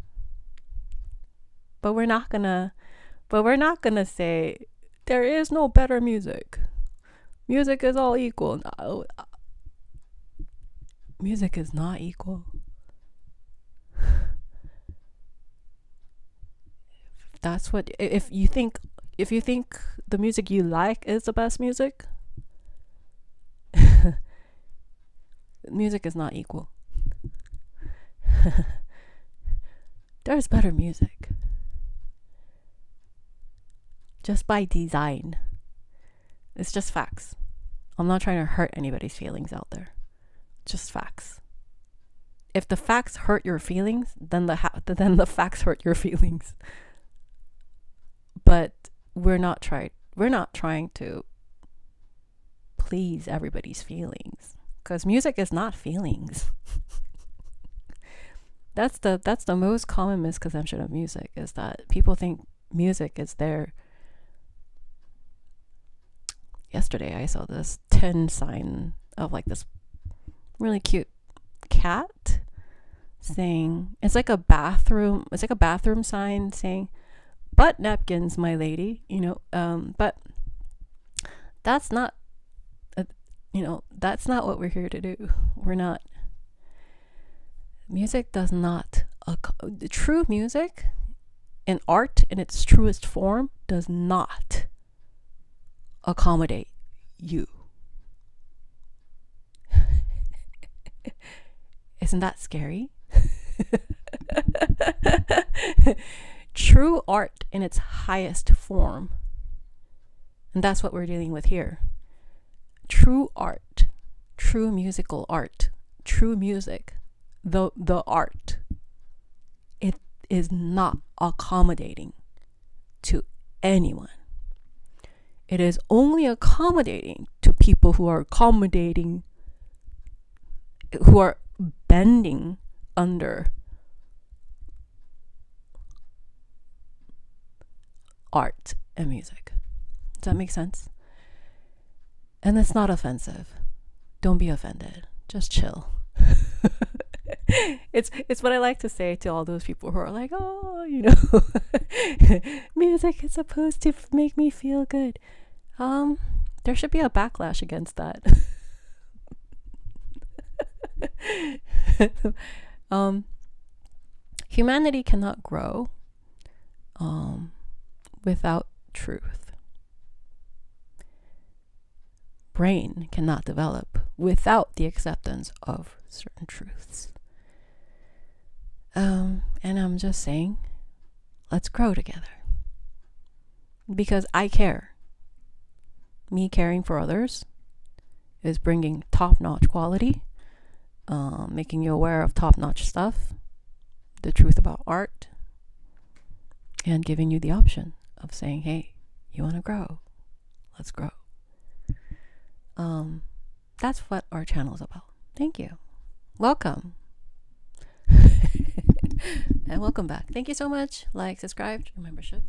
But we're not gonna say there is no better music. Music is all equal. No, music is not equal. That's what, if you think the music you like is the best music, music is not equal. There's better music. Just by design. It's just facts. I'm not trying to hurt anybody's feelings out there. Just facts. If the facts hurt your feelings, then the facts hurt your feelings. But we're not trying to please everybody's feelings, because music is not feelings. That's the most common misconception of music, is that people think music is their. Yesterday I saw this 10 sign of like this really cute cat saying, it's like a bathroom sign saying, butt napkins, my lady, you know, but that's not, that's not what we're here to do. We're not, music does not, true music and art in its truest form does not accommodate you. Isn't that scary? True art in its highest form, and that's what we're dealing with here. True art, true musical art, true music, the art, it is not accommodating to anyone. It is only accommodating to people who are bending under art and music. Does that make sense? And it's not offensive. Don't be offended. Just chill. It's what I like to say to all those people who are like, oh, music is supposed to make me feel good. There should be a backlash against that. Humanity cannot grow without truth. Brain cannot develop without the acceptance of certain truths. And I'm just saying, let's grow together. Because I care. Me caring for others is bringing top-notch quality, making you aware of top-notch stuff, the truth about art, and giving you the option of saying, hey, you want to grow? Let's grow. That's what our channel is about. Thank you. Welcome. And welcome back. Thank you so much. Like, subscribe, membership.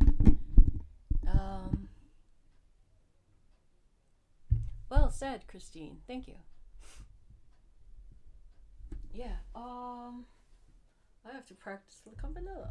Well said, Christine. Thank you. Yeah. I have to practice the campanella.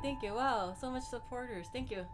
Thank you. Wow, so much supporters. Thank you.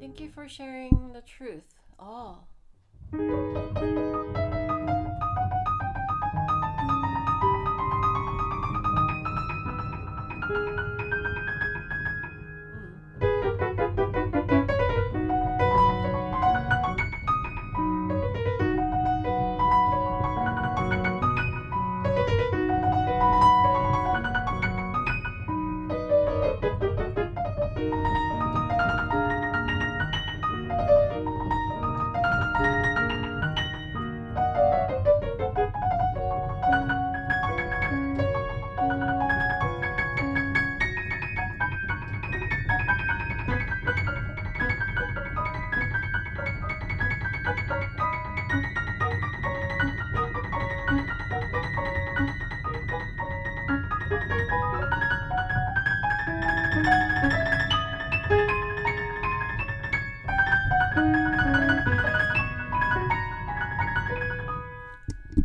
Thank you for sharing the truth. Oh.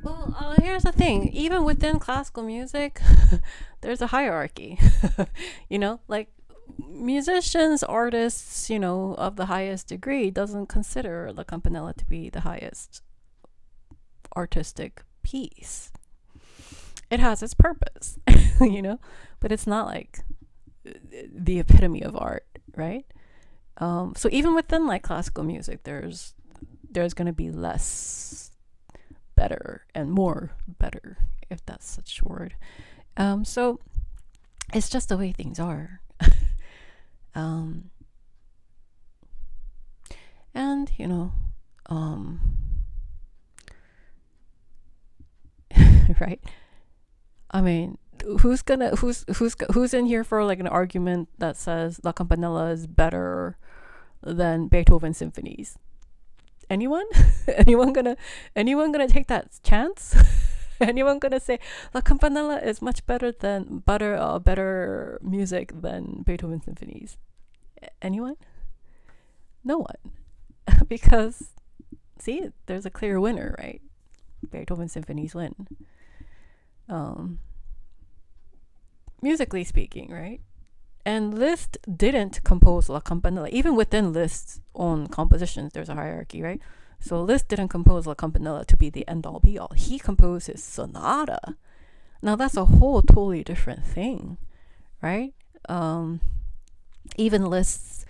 Well, here's the thing. Even within classical music, there's a hierarchy. Like musicians, artists, of the highest degree doesn't consider the campanella to be the highest artistic piece. It has its purpose, but it's not like the epitome of art, right? So even within like classical music, there's going to be less better and more better, if that's such a word. So it's just the way things are. And right? I mean, who's in here for like an argument that says La Campanella is better than Beethoven symphonies? Anyone? anyone gonna take that chance? Anyone gonna say La Campanella is much better than better music than Beethoven symphonies? Anyone? No one. Because see, there's a clear winner, right? Beethoven symphonies win. Musically speaking, right? And Liszt didn't compose La Campanella. Even within Liszt's own compositions, there's a hierarchy, right? So Liszt didn't compose La Campanella to be the end-all be-all. He composed his sonata. Now that's a whole totally different thing, right? Even Liszt's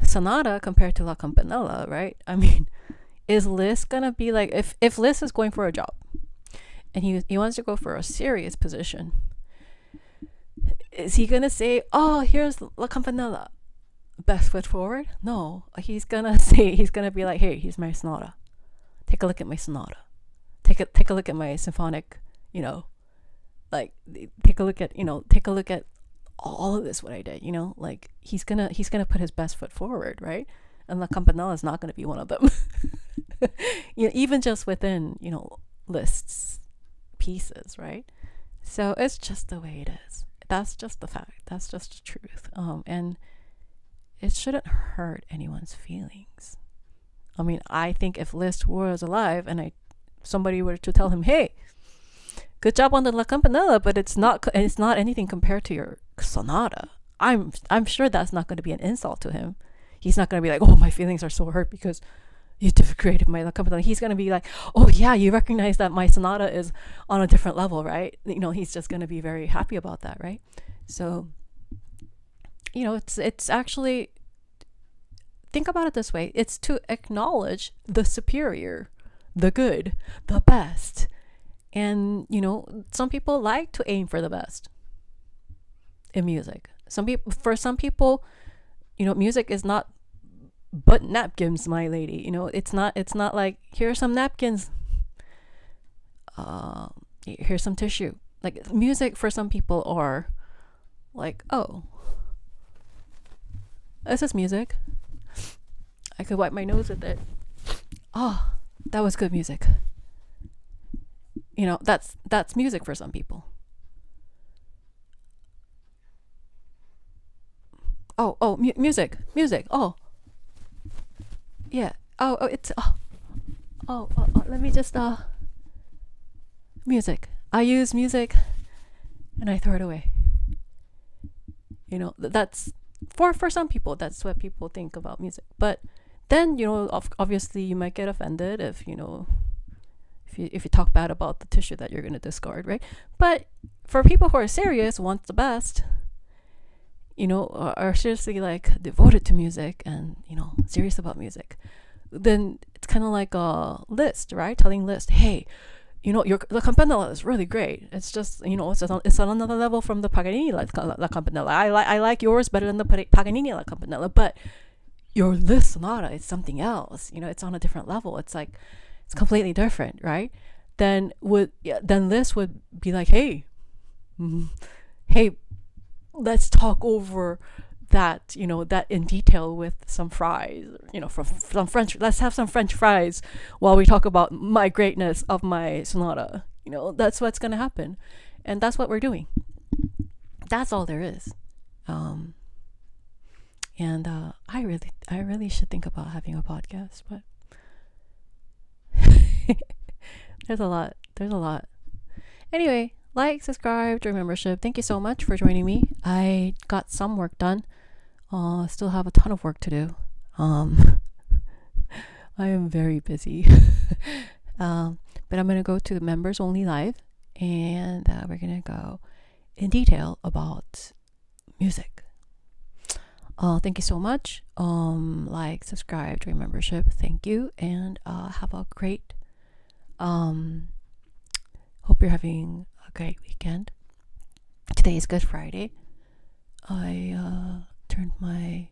sonata compared to La Campanella, right? I mean, is Liszt gonna be like, if Liszt is going for a job and he wants to go for a serious position, is he gonna say, oh, here's La Campanella, best foot forward? No, he's gonna be like, hey, here's my sonata. Take a look at my sonata. Take a look at my symphonic, like take a look at all of this, what I did, like he's gonna put his best foot forward, right? And La Campanella is not gonna be one of them. Even just within, Liszt's pieces, right? So it's just the way it is. That's just the fact. That's just the truth. And it shouldn't hurt anyone's feelings. I mean, I think if Liszt was alive and somebody were to tell him, hey, good job on the La Campanella, but it's not anything compared to your sonata, I'm sure that's not going to be an insult to him. He's not going to be like, oh, my feelings are so hurt because you created my La Campanella. He's going to be like, oh yeah, you recognize that my sonata is on a different level, right? He's just going to be very happy about that, right? So, it's actually, think about it this way. It's to acknowledge the superior, the good, the best. And, some people like to aim for the best in music. For some people, music is not but napkins, my lady. It's not like, here are some napkins, here's some tissue. Like, music for some people are like, oh, this is music, I could wipe my nose with it. Oh, that was good music. That's music for some people. Music. Oh, yeah. It's let me just music. I use music and I throw it away. That's for some people, that's what people think about music. But then, obviously you might get offended if you talk bad about the tissue that you're going to discard, right? But for people who are serious, want the best, are seriously like devoted to music and, serious about music, then it's kind of like a Liszt, right? Telling Liszt, hey, your La Campanella is really great. It's just, it's on another level from the Paganini La Campanella. I like yours better than the Paganini La Campanella, but your Liszt sonata is something else. It's on a different level. It's like, it's completely different, right? Then Liszt would be like, hey, let's talk over that, that in detail with some fries, from some French. Let's have some French fries while we talk about my greatness of my sonata. That's what's going to happen, and that's what we're doing. That's all there is. And I really should think about having a podcast, but there's a lot. Anyway, like, subscribe, join membership. Thank you so much for joining me. I got some work done. Still have a ton of work to do. I am very busy. But I'm going to go to the members only live, and we're going to go in detail about music. Thank you so much. Like, subscribe, join membership. Thank you, and have a great hope you're having a great weekend. Today is Good Friday. I turned my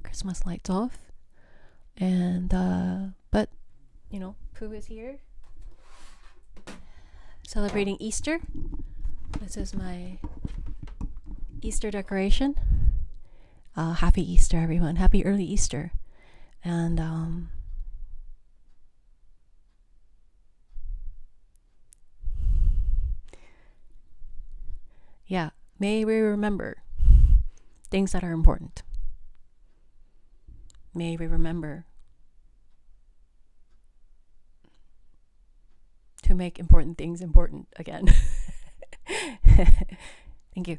Christmas lights off, and but Pooh is here, celebrating Easter. This is my Easter decoration. Happy Easter, everyone. Happy early Easter. And yeah, may we remember things that are important. May we remember to make important things important again. Thank you.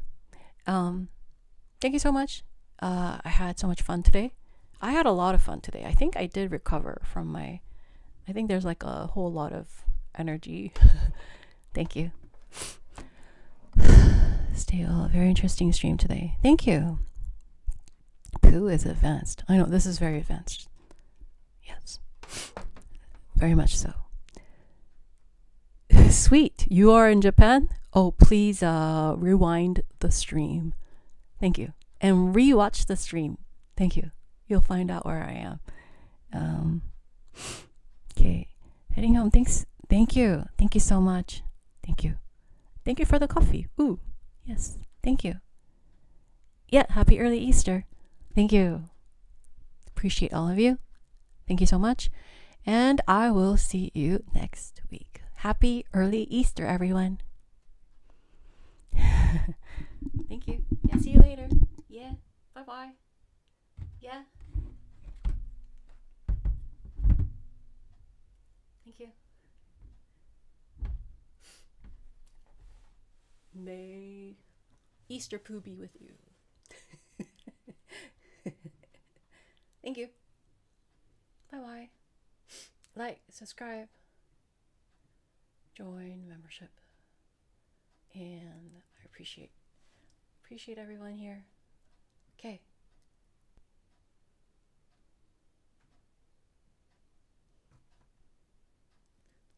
Thank you so much. I had so much fun today. I had a lot of fun today. I think I did recover from I think there's like a whole lot of energy. Thank you. Still a very interesting stream today. Thank you. Pooh is advanced. I know, this is very advanced. Yes. Very much so. Sweet. You are in Japan? Oh, please rewind the stream. Thank you. And rewatch the stream. Thank you. You'll find out where I am. Okay. Heading home. Thanks. Thank you. Thank you so much. Thank you. Thank you for the coffee. Ooh. Yes. Thank you. Yeah. Happy early Easter. Thank you. Appreciate all of you. Thank you so much. And I will see you next week. Happy early Easter, everyone. Thank you. Yeah, see you later. Yeah. Bye-bye. Yeah. Thank you. May Easter Pooh be with you. Thank you. Bye-bye. Like, subscribe, join membership, and I appreciate everyone here. Okay.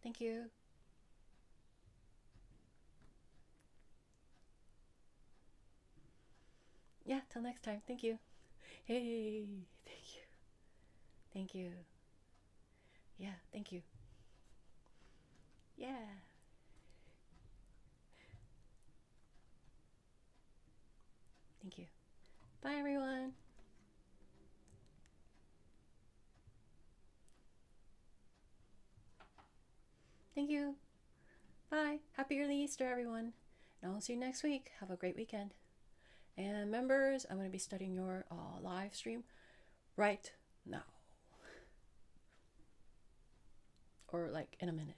Thank you. Yeah, till next time. Thank you. Hey, thank you. Thank you. Yeah, thank you. Yeah. Thank you. Bye, everyone. Thank you. Bye. Happy early Easter, everyone. And I'll see you next week. Have a great weekend. And members, I'm going to be studying your live stream right now. Or like in a minute.